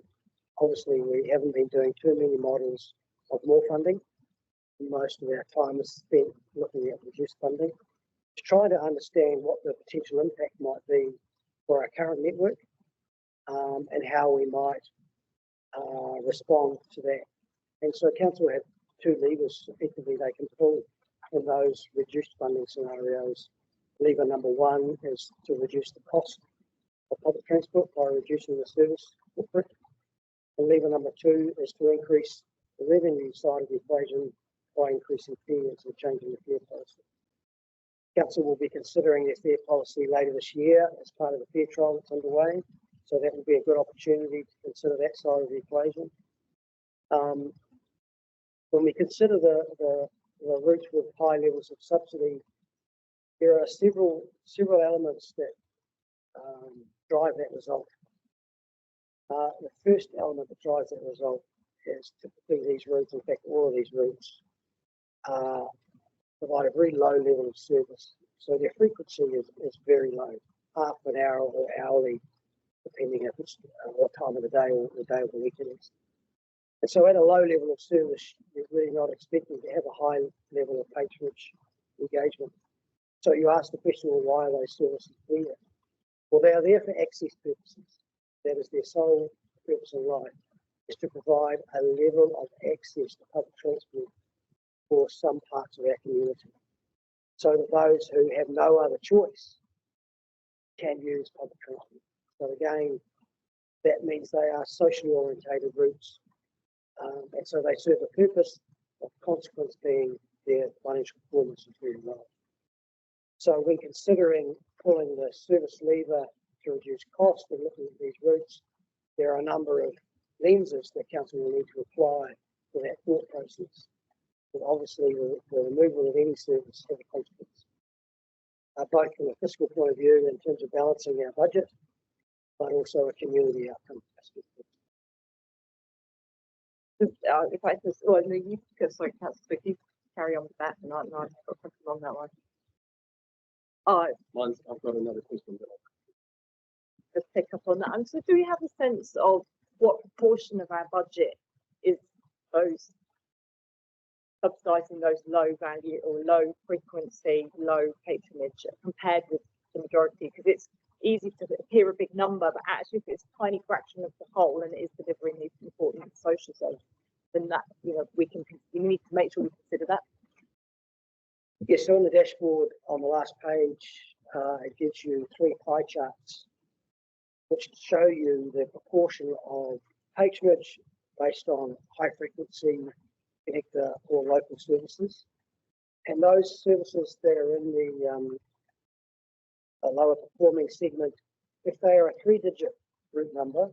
Obviously, we haven't been doing too many models of more funding. Most of our time is spent looking at reduced funding to try to understand what the potential impact might be for our current network and how we might respond to that. And so council have two levers effectively they can pull in those reduced funding scenarios. Lever number one is to reduce the cost of public transport by reducing the service footprint. And lever number two is to increase the revenue side of the equation by increasing fares and changing the fare policy. Council will be considering their fare policy later this year as part of the fare trial that's underway. So that will be a good opportunity to consider that side of the equation. When we consider the routes with high levels of subsidy, there are several elements that drive that result. The first element that drives that result is typically these routes, in fact all of these routes, provide a very low level of service. So their frequency is very low, half an hour or hourly, depending if it's what time of the day or the day of the week it is. And so at a low level of service, you're really not expecting to have a high level of patronage engagement. So you ask the question, well, why are those services there? Well, they are there for access purposes. That is their sole purpose in life, is to provide a level of access to public transport for some parts of our community. So that those who have no other choice can use public transport. So again, that means they are socially orientated routes. And so they serve a purpose, of consequence being their financial performance is very low. So when considering pulling the service lever to reduce cost and looking at these routes, there are a number of lenses that council will need to apply to that thought process. But obviously the removal of any service has a consequence, both from a fiscal point of view in terms of balancing our budget, but also a community outcome perspective. If I just, oh, no, you because sorry, Councillor, you carry on with that, and I've got something on that one. I've got another question. Just pick up on that. And so, do we have a sense of what proportion of our budget is those subsidising those low value or low frequency, low patronage compared with the majority? Because it's easy to hear a big number, but actually if it's a tiny fraction of the whole and it is delivering these important social services, then that, you know, we need to make sure we consider that. Yes, so on the dashboard on the last page, it gives you 3 pie charts which show you the proportion of patronage based on high frequency connector or local services. And those services that are in a lower performing segment, if they are a 3-digit route number,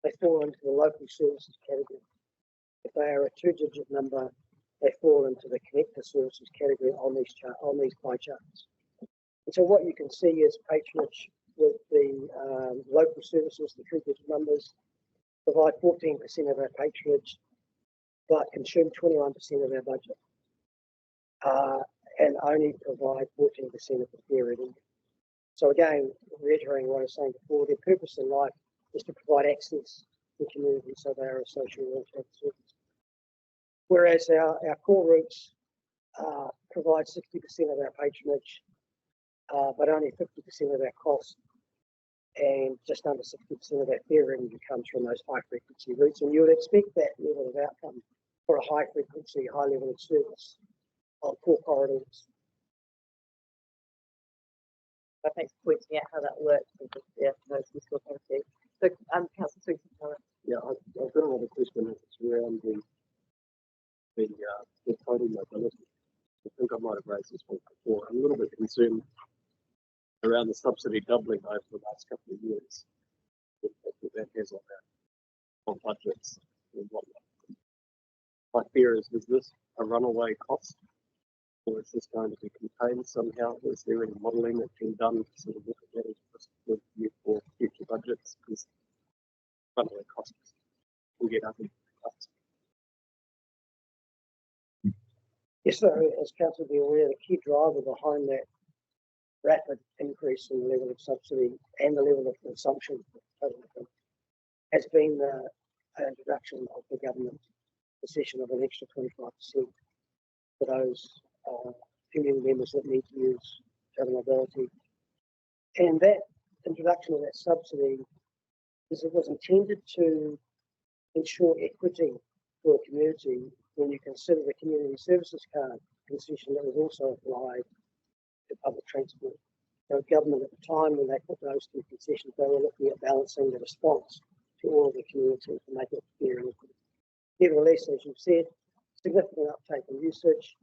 they fall into the local services category. If they are a 2-digit number, they fall into the connector services category on these pie charts. And so what you can see is patronage with the local services, the 3-digit numbers, provide 14% of our patronage, but consume 21% of our budget, and only provide 14% of the fare revenue. So again, reiterating what I was saying before, their purpose in life is to provide access to communities, so they are a socially oriented service. Whereas our core routes provide 60% of our patronage, but only 50% of our cost, and just under 60% of our fare revenue comes from those high frequency routes. And you would expect that level of outcome for a high frequency, high level of service on core corridors. So thanks for pointing out how that works. Yeah, no, it's useful, thank you. So, Councillor Sweeten. Yeah, I've got another question. It's around the total mobility. I think I might have raised this one before. I'm a little bit concerned around the subsidy doubling over the last couple of years. That has on budgets and whatnot. My fear is this a runaway cost, or is this going to be contained somehow? Is there any modelling that's been done to sort of look at that with view for future budgets? Because runaway costs will get up in costs. Yes, so as Council will be aware, the key driver behind that rapid increase in the level of subsidy and the level of consumption has been the introduction of the government concession of an extra 25% for those community members that need to use total mobility. And that introduction of that subsidy was intended to ensure equity for a community when you consider the community services card concession that was also applied to public transport. So government at the time, when they put those two concessions, they were looking at balancing the response to all of the community to make it fair and equal. Nevertheless, as you've said, significant uptake in usage,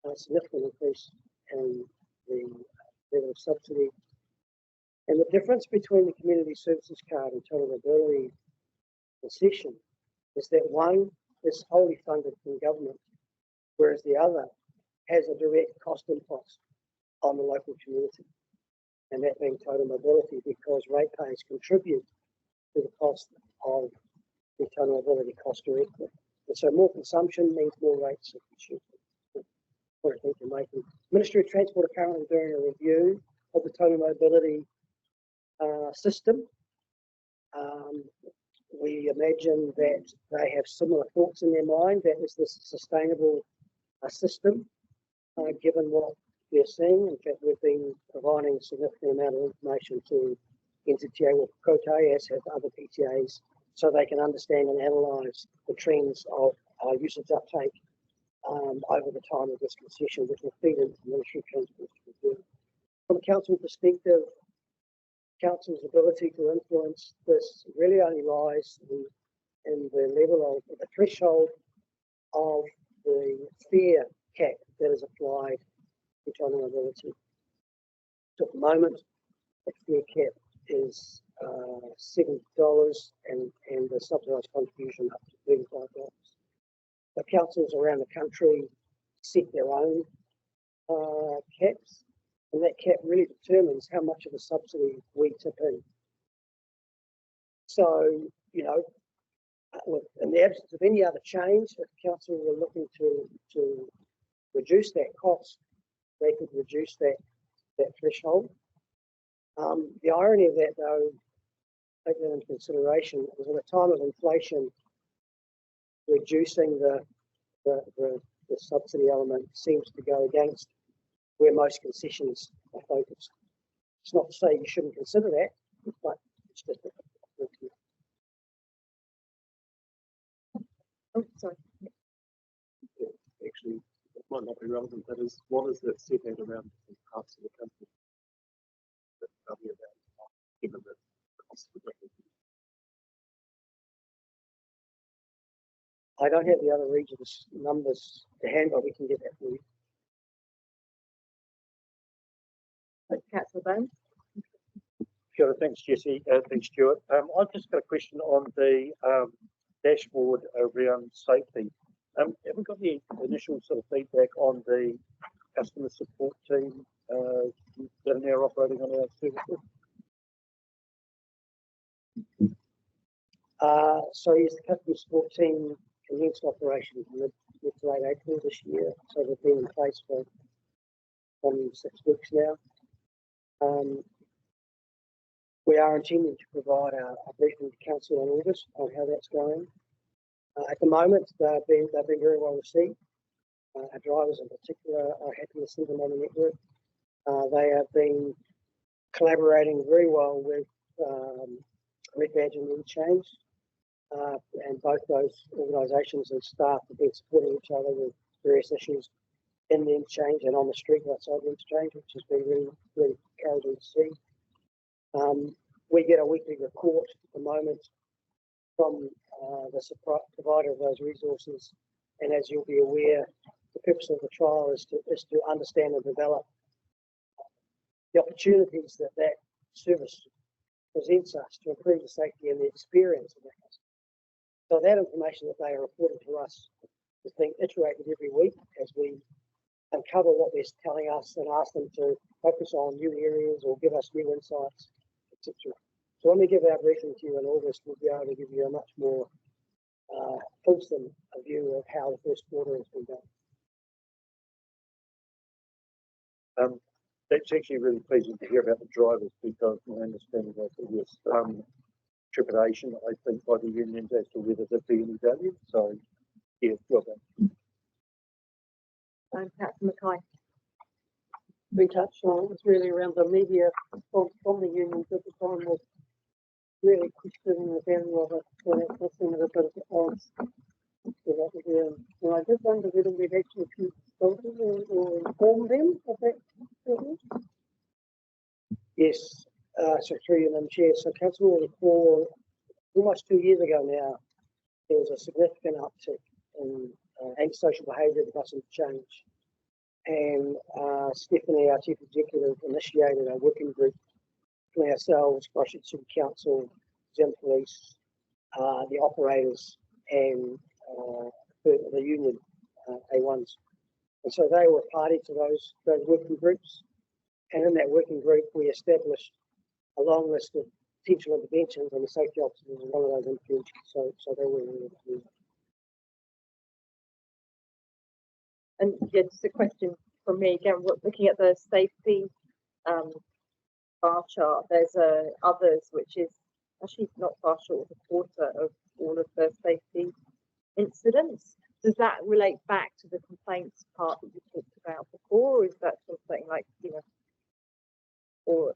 a significant increase in the level of subsidy. And the difference between the community services card and total mobility concession is that one is wholly funded from government, whereas the other has a direct cost impost on the local community, and that being total mobility, because ratepayers contribute to the cost of the total mobility cost directly. And so more consumption means more rates of consumption. What I think you're making. Ministry of Transport are currently doing a review of the total mobility system. We imagine that they have similar thoughts in their mind, that is this sustainable system, given what they're seeing. In fact, we've been providing a significant amount of information to NZTA Whakatau, as have other PTAs, so they can understand and analyse the trends of usage uptake over the time of this concession, which will feed into the Ministry of Transport's review. From a council perspective, council's ability to influence this really only lies in the level of the threshold of the fare cap that is applied to total mobility. So at the moment, the fare cap is $70 and the subsidised contribution up to $35. The councils around the country set their own caps, and that cap really determines how much of a subsidy we tip in. So, you know, in the absence of any other change, if the council were looking to reduce that cost, they could reduce that threshold. The irony of that, though, take that into consideration, is at a time of inflation, reducing the subsidy element seems to go against where most concessions are focused. It's not to say you shouldn't consider that, but it's just Oh, sorry. Actually, it might not be relevant, but what is that set at around parts of the country that tell me about, given the cost of the I don't have the other regions' numbers to hand, but we can get that for you. Councillor Bones? Sure, thanks, Jesse. Thanks, Stuart. I've just got a question on the dashboard around safety. Have we got the initial sort of feedback on the customer support team that are now operating on our services? So yes, the customer support team commenced operations mid to late April this year. So they've been in place for 6 weeks now. We are intending to provide a briefing to council in August on how that's going. At the moment, they've been very well received. Our drivers in particular are happy to see them on the network. They have been collaborating very well with Red Badge and Interchange, and both those organisations and staff have been supporting each other with various issues in the interchange and on the street outside the interchange, which has been really, really encouraging to see. We get a weekly report at the moment from the provider of those resources, and as you'll be aware, the purpose of the trial is to understand and develop the opportunities that service presents us to improve the safety and the experience of that customer. So that information that they are reporting to us is being iterated every week as we uncover what they're telling us and ask them to focus on new areas or give us new insights, etc. So when we give our briefing to you in August, we'll be able to give you a much more fulsome view of how the first quarter has been done. That's actually really pleasing to hear about the drivers, because my understanding was there was trepidation, I think, by the unions as to whether there'd be any value. So, yeah, well done. Councillor Mackay. We touched on it was really around the media from the unions at the time was really questioning the value of it, so that was in a bit of odds to what we're doing. And I just wonder whether we've actually consulted or informed them of that. Yes, Secretary and Chair. So Council will recall almost 2 years ago now, there was a significant uptick in antisocial behaviour at the bus interchange. And Stephanie, our Chief Executive, initiated a working group between ourselves, Christchurch City Council, Zim Police, the operators, and the union A1s. And so they were party to those working groups. And in that working group, we established a long list of potential interventions, and the safety officers was one of those interventions. So they were really good. And yeah, just a question from me again. Looking at the safety bar chart, there's others, which is actually not far short of a quarter of all of the safety incidents. Does that relate back to the complaints part that you talked about before, or is that something like, or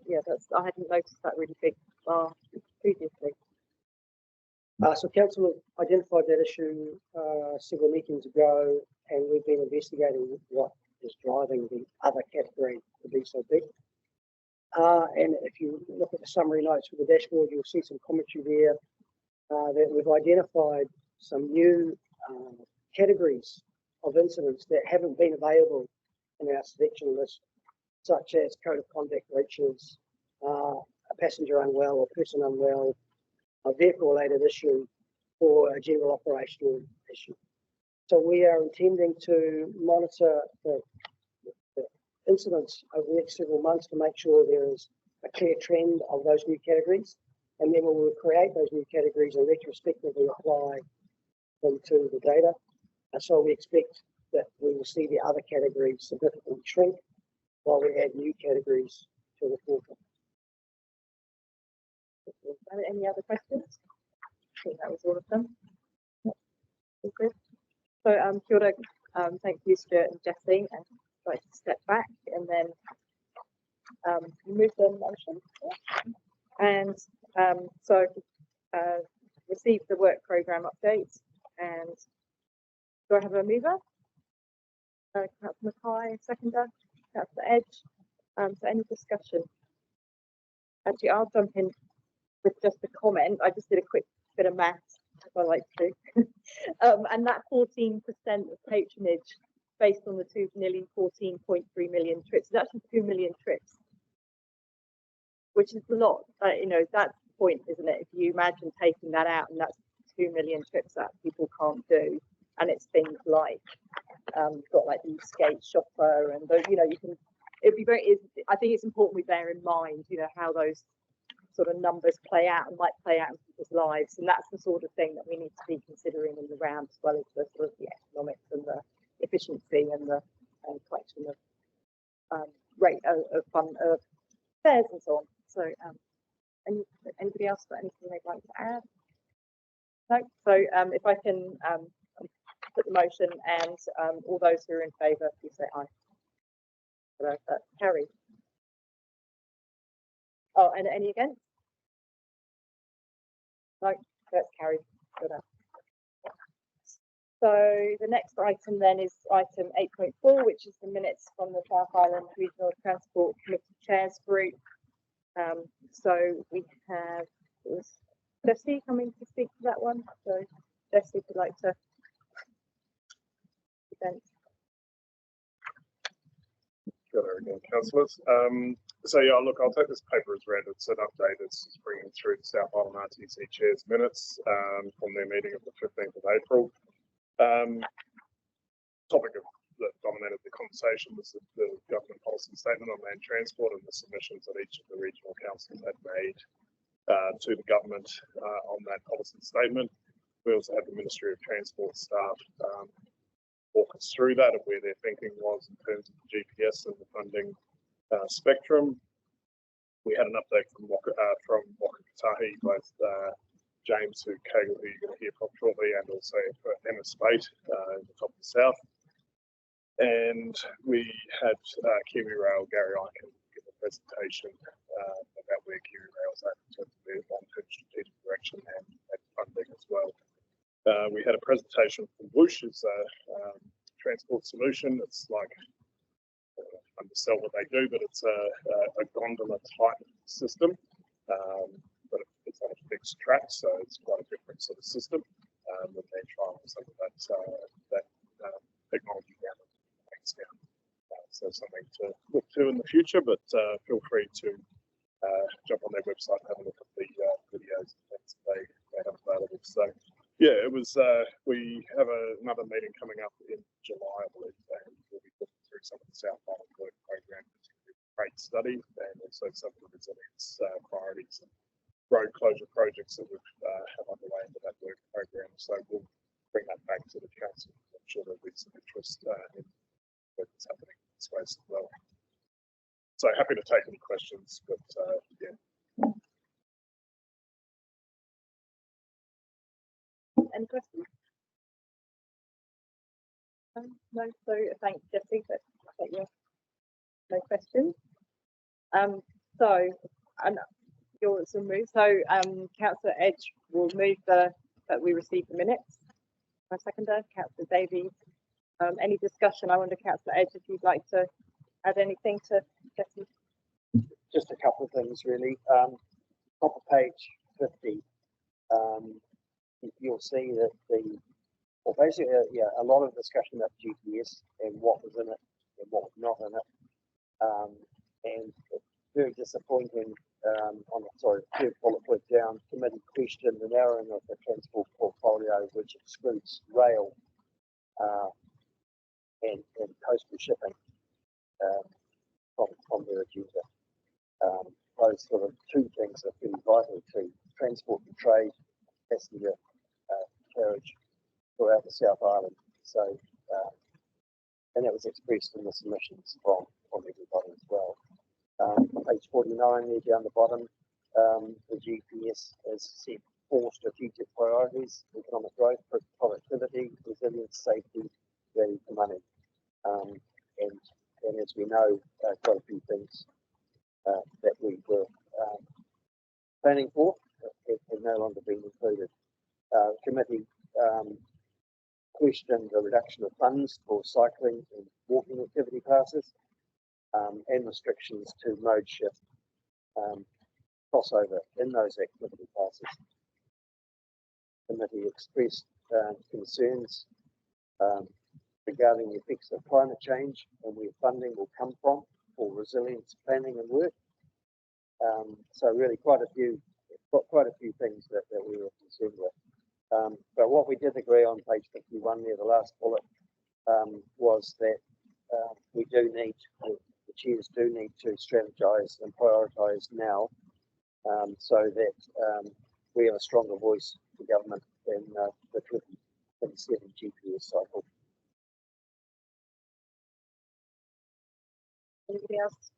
yeah, I hadn't noticed that really big bar previously. So Council identified that issue several meetings ago, and we've been investigating what is driving the other category to be so big. And if you look at the summary notes for the dashboard, you'll see some commentary there that we've identified some new categories of incidents that haven't been available in our selection list, such as code of conduct breaches, a passenger unwell or person unwell, a vehicle-related issue, or a general operational issue. So we are intending to monitor the incidents over the next several months to make sure there is a clear trend of those new categories, and then we will create those new categories and retrospectively apply them to the data. And so we expect that we will see the other categories significantly shrink while we add new categories to the forefront. Any other questions? I think that was all of them. All good. So kia ora, thank you, Stuart and Jesse, and I'd like to step back and then move the motion. And so receive the work programme update, and do I have a mover? Councillor Mackay, seconder, Councillor Edge. So any discussion? Actually, I'll jump in with just a comment. I just did a quick bit of maths, as I like to. And that 14% of patronage based on the nearly 14.3 million trips is actually 2 million trips, which is a lot. You know, that's the point, isn't it? If you imagine taking that out, and that's 2 million trips that people can't do, and it's things like got like the skate shopper, and you know, you can. It'd be very. I think it's important we bear in mind, you know, how those sort of numbers play out and might play out in people's lives, and that's the sort of thing that we need to be considering in the round, as well as the sort of the economics and the efficiency and the collection of rate of fund of fares and so on. So, anybody else got anything they'd like to add? No. So, if I can put the motion, and all those who are in favour, please say aye. That's carried. Oh, and any against? No, that's carried. So the next item then is item 8.4, which is the minutes from the South Island Regional Transport Committee Chairs Group. So we have Jessie coming to speak to that one. So Jessie, if you'd like to present. Good again, councillors. So yeah, look, I'll take this paper as read. It's an update. It's bringing through the South Island RTC Chairs minutes from their meeting of the 15th of April. Topic that dominated the conversation was the government policy statement on land transport and the submissions that each of the regional councils had made to the government on that policy statement. We also had the Ministry of Transport staff walk us through that and where their thinking was in terms of the GPS and the funding spectrum. We had an update from Whakatahi, both James Cagle, who you're going to hear from shortly, and also Emma Spate in the top of the south. And we had Kiwi Rail, Gary Iken, give a presentation about where Kiwi Rail is at in terms of their long-term strategic direction and funding as well. We had a presentation from Whoosh, as a transport solution. It's like, undersell what they do, but it's a gondola type system. But it's on a fixed track, so it's quite a different sort of system. That they're trying some of that technology down. So something to look to in the future, but feel free to jump on their website and have a look at the videos and things they have available. So yeah, it was. We have another meeting coming up in July, I believe, and we'll be looking through some of the South Island work program, particularly rate study, and also some of the resilience priorities and road closure projects that we have underway into that work program. So we'll bring that back to the council. I'm sure there'll be some interest in what's happening in this space as well. So happy to take any questions, but yeah. Any questions? No. So thanks, Jessie. But no questions. So yours will move. So Councillor Edge will move that we receive the minutes. My seconder, Councillor Davies. Any discussion? I wonder, Councillor Edge, if you'd like to add anything to Jessie. Just a couple of things really. Top of page 50, you'll see that basically, a lot of discussion about GPS and what was in it and what was not in it. And it's very disappointing on the third bullet point down, committee questioned the narrowing of the transport portfolio, which excludes rail and coastal shipping from their agenda. Those sort of two things are pretty vital to transport and trade, passenger carriage throughout the South Island. So, and that was expressed in the submissions from everybody as well. Page 49 there down the bottom, the GPS has set 4 strategic priorities: economic growth, productivity, resilience, safety, value for money. And as we know, quite a few things that we were planning for have no longer been included. Committee questioned the reduction of funds for cycling and walking activity passes and restrictions to mode shift crossover in those activity passes. Committee expressed concerns regarding the effects of climate change and where funding will come from for resilience planning and work. So really quite a few things that we were concerned with. But what we did agree on page 51 there, the last bullet, was that we do need, the chairs do need to strategise and prioritise now, so that we have a stronger voice to government in the 2027 GPS cycle. Anybody else?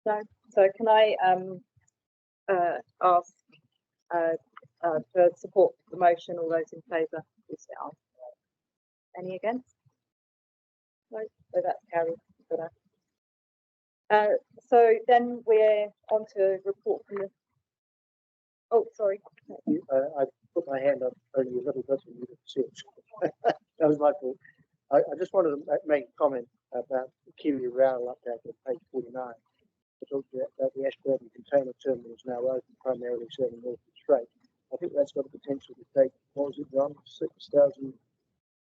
No. So can I ask for support for the motion? All those in favour, please say aye. Any against? No. So that's carried. So then we're on to report from the. Oh, sorry. I put my hand up only a little bit and you didn't see it. That was my fault. I just wanted to make a comment about the Kiwi Rail update on page 49. I talked about the Ashburton container terminal is now open, primarily serving Northern Strait. I think that's got the potential to take, what was it, John? 6,000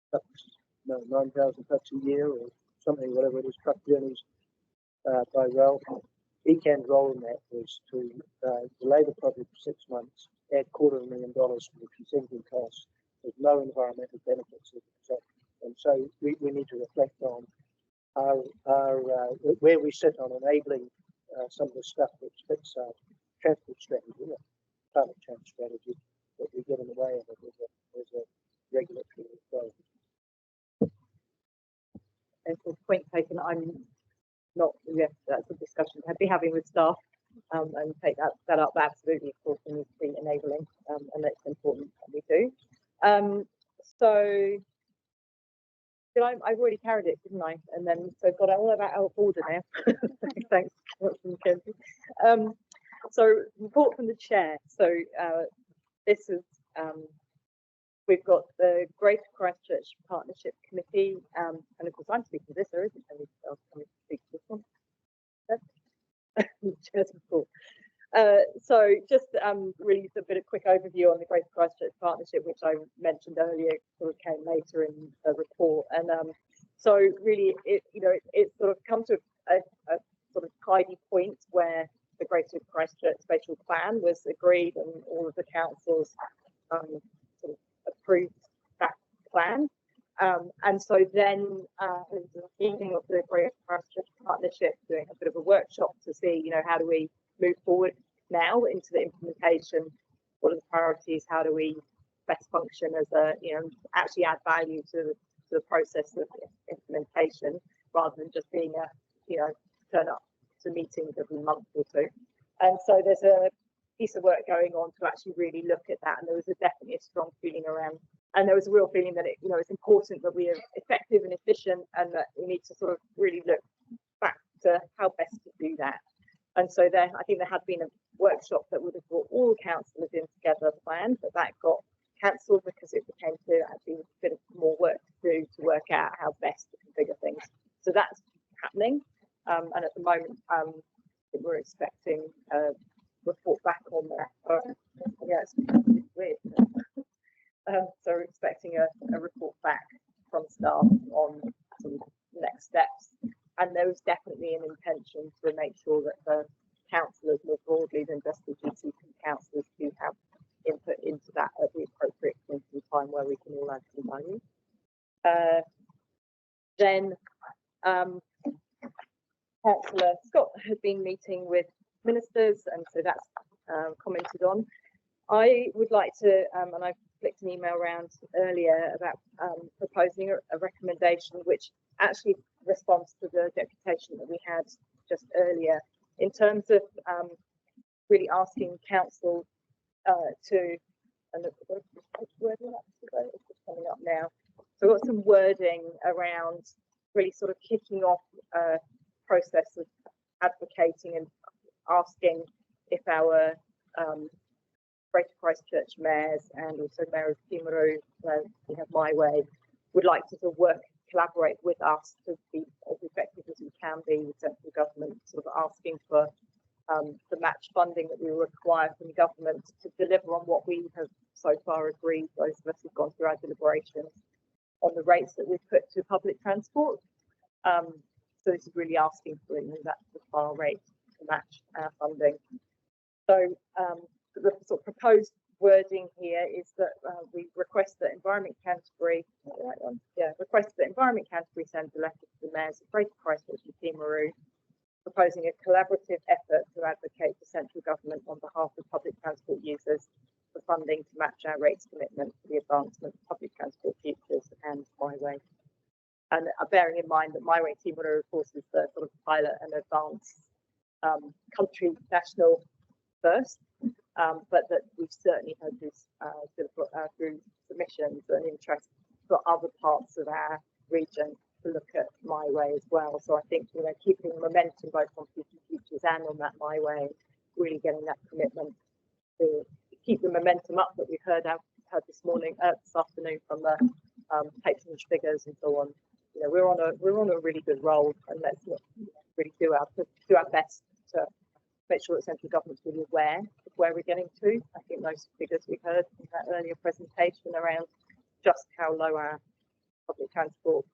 trucks, no, 9,000 trucks a year or something, whatever it is, truck journeys by rail. ECAN's role in that was to delay the project for 6 months, add $250,000 to the consenting costs with no environmental benefits as a result. And so we need to reflect on our where we sit on enabling some of the stuff which fits our transport strategy, climate change strategy, that we get in the way of it as a regulatory goal. And for point taken, I'm not, yes, that's a discussion I'd be having with staff and take that up. Absolutely, of course, we need to be enabling and it's important that we do. So I've already carried it, didn't I? And then so got all of that out of order now. Thanks. So report from the chair. So this is we've got the Greater Christchurch Partnership Committee, and of course I'm speaking to this. There isn't anyone else coming to speak to this one. Chair's report. So just really a bit of quick overview on the Greater Christchurch Partnership, which I mentioned earlier, sort of came later in the report. And so really, it sort of come to a sort of tidy point where the Greater Christchurch Spatial Plan was agreed and all of the councils sort of approved that plan. And so then in the beginning of the Greater Christchurch Partnership, doing a bit of a workshop to see, how do we move forward now into the implementation? What are the priorities? How do we best function as a, actually add value to the process of implementation rather than just being a, turn up to meetings every month or two. And so there's a piece of work going on to actually really look at that. And there was definitely a strong feeling around, and there was a real feeling that it's important that we are effective and efficient, and that we need to sort of really look back to how best to do that. And so I think there had been a workshop that would have brought all the councillors in together planned, but that got cancelled because it became to actually a bit of more work to do to work out how best to configure things. So that's happening. And at the moment, we're expecting a report back on that. Yeah, it's weird. So we're expecting a report back from staff on some next steps. And there was definitely an intention to make sure that the councillors more broadly than just the GC councillors do have input into that at the appropriate point in time where we can all add some value. Then Councillor Scott had been meeting with ministers, and so that's commented on. I would like to, and I flicked an email around earlier about proposing a recommendation which actually responds to the deputation that we had just earlier, in terms of really asking council to, and wording it's just coming up now. So we've got some wording around really sort of kicking off a process of advocating and asking if our Greater Christchurch mayors and also Mayor of Timaru, we have My Way, would like to sort of collaborate with us to be as effective as we can be with central government, sort of asking for the match funding that we require from the government to deliver on what we have so far agreed, those of us who've gone through our deliberations, on the rates that we've put to public transport. So this is really asking for that far rate. to match our funding. So the sort of proposed wording here is that we request that Environment Canterbury, request that Environment Canterbury sends a letter to the mayors of Greater Christchurch and Timaru, proposing a collaborative effort to advocate for central government on behalf of public transport users for funding to match our rates commitment for the advancement of public transport futures and MyWay. And bearing in mind that MyWay Timaru, of course, is the sort of pilot and advanced country national first, but that we've certainly heard this through submissions and interest for other parts of our region to look at MyWay as well. So I think, you know, keeping momentum both on futures and on that MyWay, really getting that commitment to keep the momentum up that we've heard this afternoon from the patronage figures and so on. You know, we're on a really good roll, and let's really do our best to make sure that central government's really aware of where we're getting to. I think those figures we heard in that earlier presentation around just how low our public transport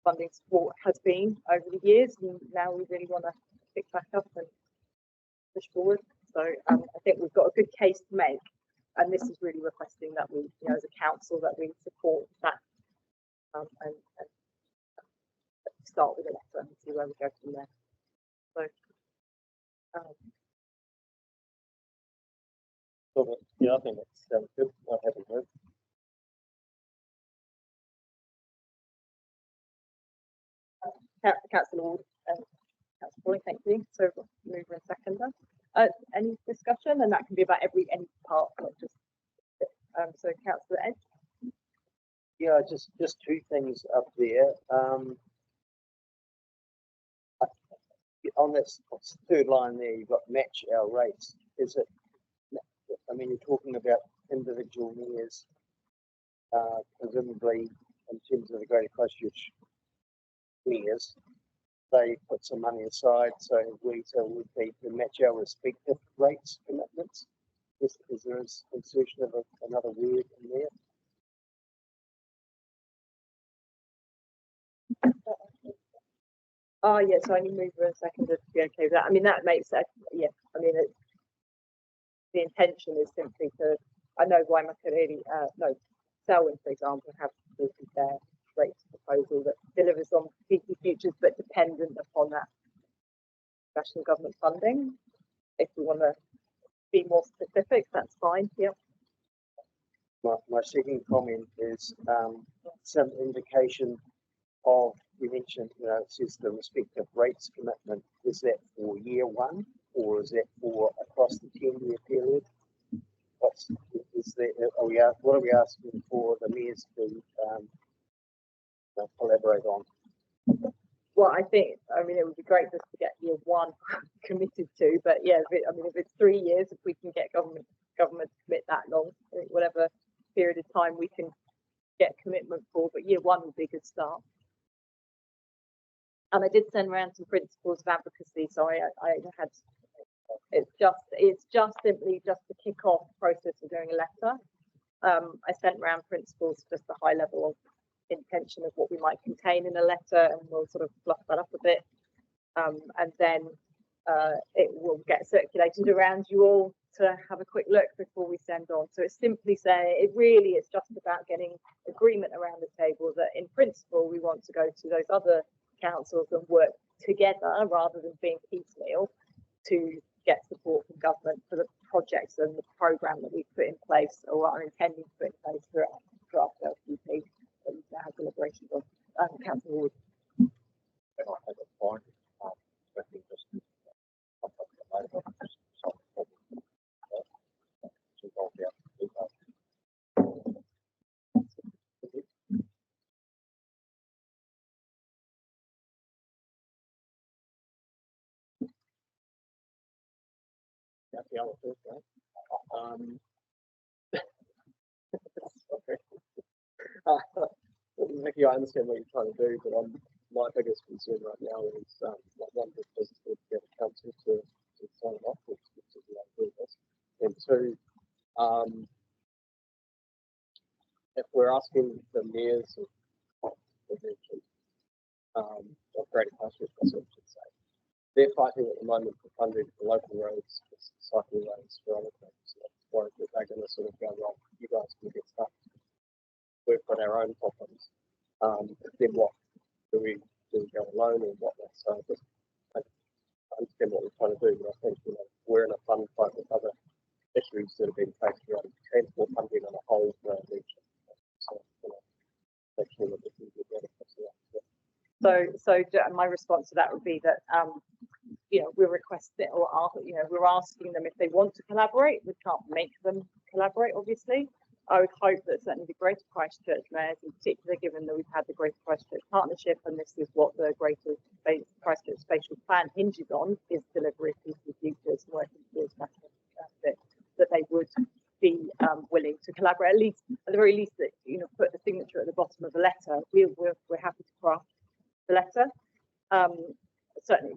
funding support has been over the years, and now we really want to pick back up and push forward. So I think we've got a good case to make, and this is really requesting that we, you know, as a council, that we support that and start with a letter and see where we go from there. So. Yeah, I think that sounds good. I'm happy with it. Councillor Ward and Councillor Pauling, thank you. So mover and seconder. Any discussion? And that can be about any part, not just so Councillor Ed. Yeah, just two things up there. On this third line there, you've got match our rates. Is it? I mean, you're talking about individual mayors, presumably in terms of the Greater Christchurch mayors, they put some money aside, so would be to match our respective rates commitments. Is there an insertion of another word in there? Oh yeah, so I need mover and seconder to be okay with that. I mean, that makes sense. Yeah, I mean, the intention is simply to. I know Waimakariri, Selwyn, for example, have their rates proposal that delivers on PT futures, but dependent upon that national government funding. If we want to be more specific, that's fine. Yep. My second comment is some indication of, you mentioned, you know, it says the respective rates commitment. Is that for year one, or is that for across the 10-year period? What are we asking for the mayors to collaborate on? Well, I mean, it would be great just to get year one committed to, but yeah, if it's 3 years, if we can get government to commit that long, whatever period of time we can get commitment for, but year one would be a good start. And I did send around some principles of advocacy, so I had, it's just simply to kick off the process of doing a letter. I sent around principles, just a high level of intention of what we might contain in a letter, and we'll sort of fluff that up a bit, and then it will get circulated around you all to have a quick look before we send on. So it's simply saying it's just about getting agreement around the table that in principle we want to go to those other councils and work together rather than being piecemeal to get support from government for the projects and the programme that we've put in place or are intending to put in place for draft LTP that we've now had deliberations on. Councillor Ward. Mihi, I understand what you're trying to do, but my biggest concern right now is one, is to get the council to sign it off, which is the this, and two, if we're asking the mayors of Greater Christchurch, I should say, they're fighting at the moment for funding for local roads, cycling roads, for other things. So that's why they're going to sort of go, well, you guys can get stuff. We've got our own problems. Then what? Do we go alone or what? So just, I understand what we're trying to do, but I think we're in a fun fight with other issues that have been faced around transport funding on a whole region. So make sure that we can get that across the So my response to that would be that we're requesting we're asking them if they want to collaborate. We can't make them collaborate, obviously. I would hope that certainly the Greater Christchurch mayors, in particular, given that we've had the Greater Christchurch Partnership, and this is what the Greater Christchurch Spatial Plan hinges on, is delivery of peaceful futures and working towards national that they would be willing to collaborate, at the very least, that put the signature at the bottom of the letter. We're happy to craft the letter. Certainly,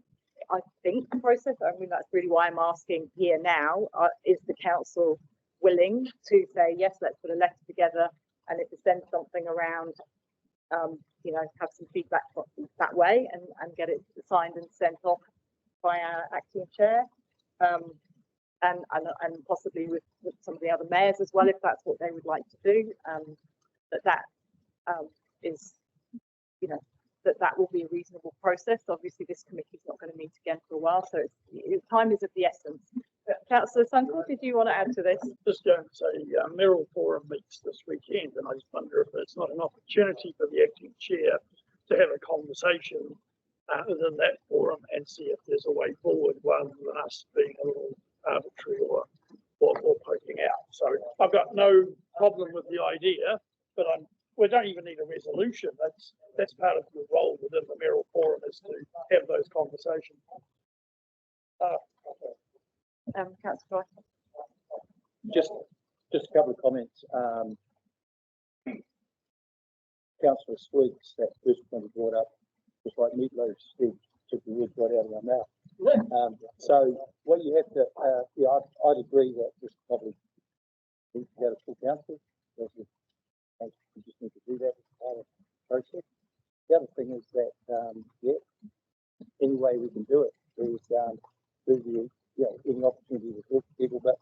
I think the process. I mean, that's really why I'm asking here now: is the council willing to say yes? Let's put a letter together, and if it sends something around, have some feedback that way, and get it signed and sent off by our acting chair. And possibly with some of the other mayors as well, if that's what they would like to do. That will be a reasonable process. Obviously, this committee is not going to meet again for a while, so time is of the essence. Councillor Sunkel, did you want to add to this? Just going to say, Merrill Forum meets this weekend, and I just wonder if it's not an opportunity for the acting chair to have a conversation within that forum and see if there's a way forward, rather than us being a little arbitrary or poking out. So I've got no problem with the idea, but we don't even need a resolution. That's part of the role within the Merrill Forum, is to have those conversations. Councillor Just a couple of comments. Councillor Sweets, that first point he brought up, just like Meatloaf said, took the words right out of my mouth. So what you have to, I'd agree that this probably needs to go to full council. We just need to do that as part of the process. The other thing is that, any way we can do it is through any opportunity to talk to people. But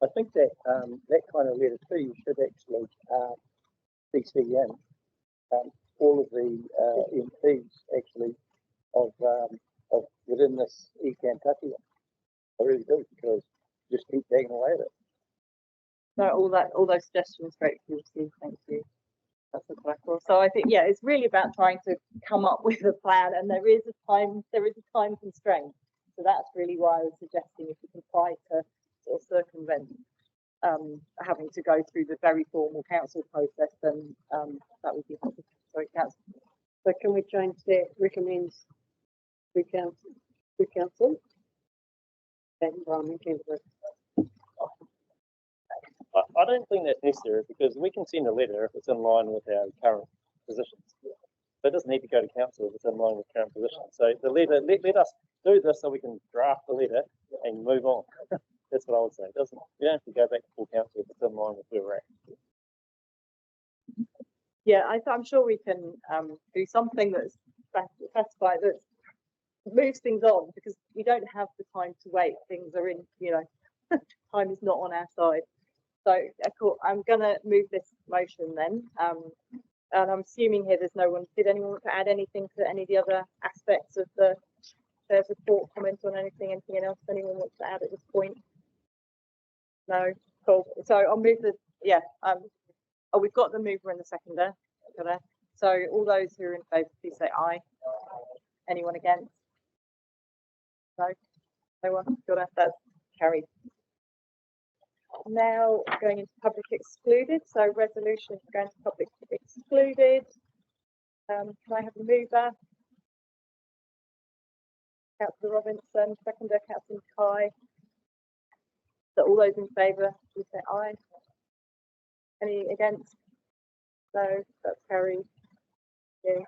I think that that kind of letter too, you should actually CC in all of the MPs actually of within this Canterbury. I really do, because just keep tagging away at it. So all those suggestions, gratefully received. Thank you. That's a cool. So I think it's really about trying to come up with a plan, and there is a time constraint. So that's really why I was suggesting if we can try to sort of circumvent having to go through the very formal council process, then that would be helpful. Sorry, council. So can we change that? Recommends to council. And Canterbury. I don't think that's necessary, because we can send a letter if it's in line with our current positions. So it doesn't need to go to council if it's in line with current positions. So the letter, let us do this so we can draft the letter and move on. That's what I would say. We don't have to go back to full council if it's in line with where we're at. Yeah, I'm sure we can do something that's satisfied, that moves things on, because we don't have the time to wait. Things are in, time is not on our side. So cool. I'm going to move this motion then. And I'm assuming here there's no one. Did anyone want to add anything to any of the other aspects of the chair's report? Comment on anything else anyone wants to add at this point? No. Cool. So I'll move the. We've got the mover and the seconder. So all those who are in favour, please say aye. Anyone against? No. No one. That's carried. Now going into public excluded. So resolution going to public excluded. Can I have a mover? Councillor Robinson, seconder, Councillor Kai. So all those in favour, please say aye. Any against? No, that's carried. Yeah.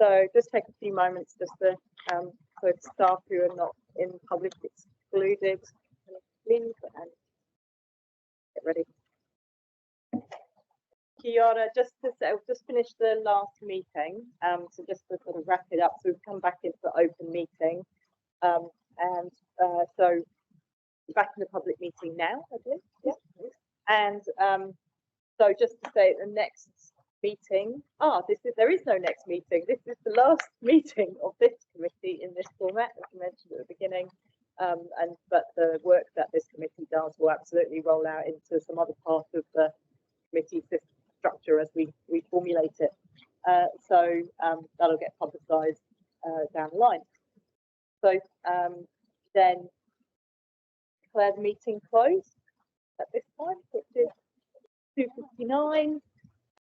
So just take a few moments just to so staff who are not in public excluded, leave and get ready. Kia ora, just finished the last meeting. So just to sort of wrap it up, so we've come back into the open meeting. So back in the public meeting now, I believe. Yeah. And so just to say, the next meeting. There is no next meeting. This is the last meeting of this committee in this format, as I mentioned at the beginning. But the work that this committee does will absolutely roll out into some other part of the committee structure as we formulate it. So that'll get publicised down the line. So then declare the meeting closed at this time, which is 2:59.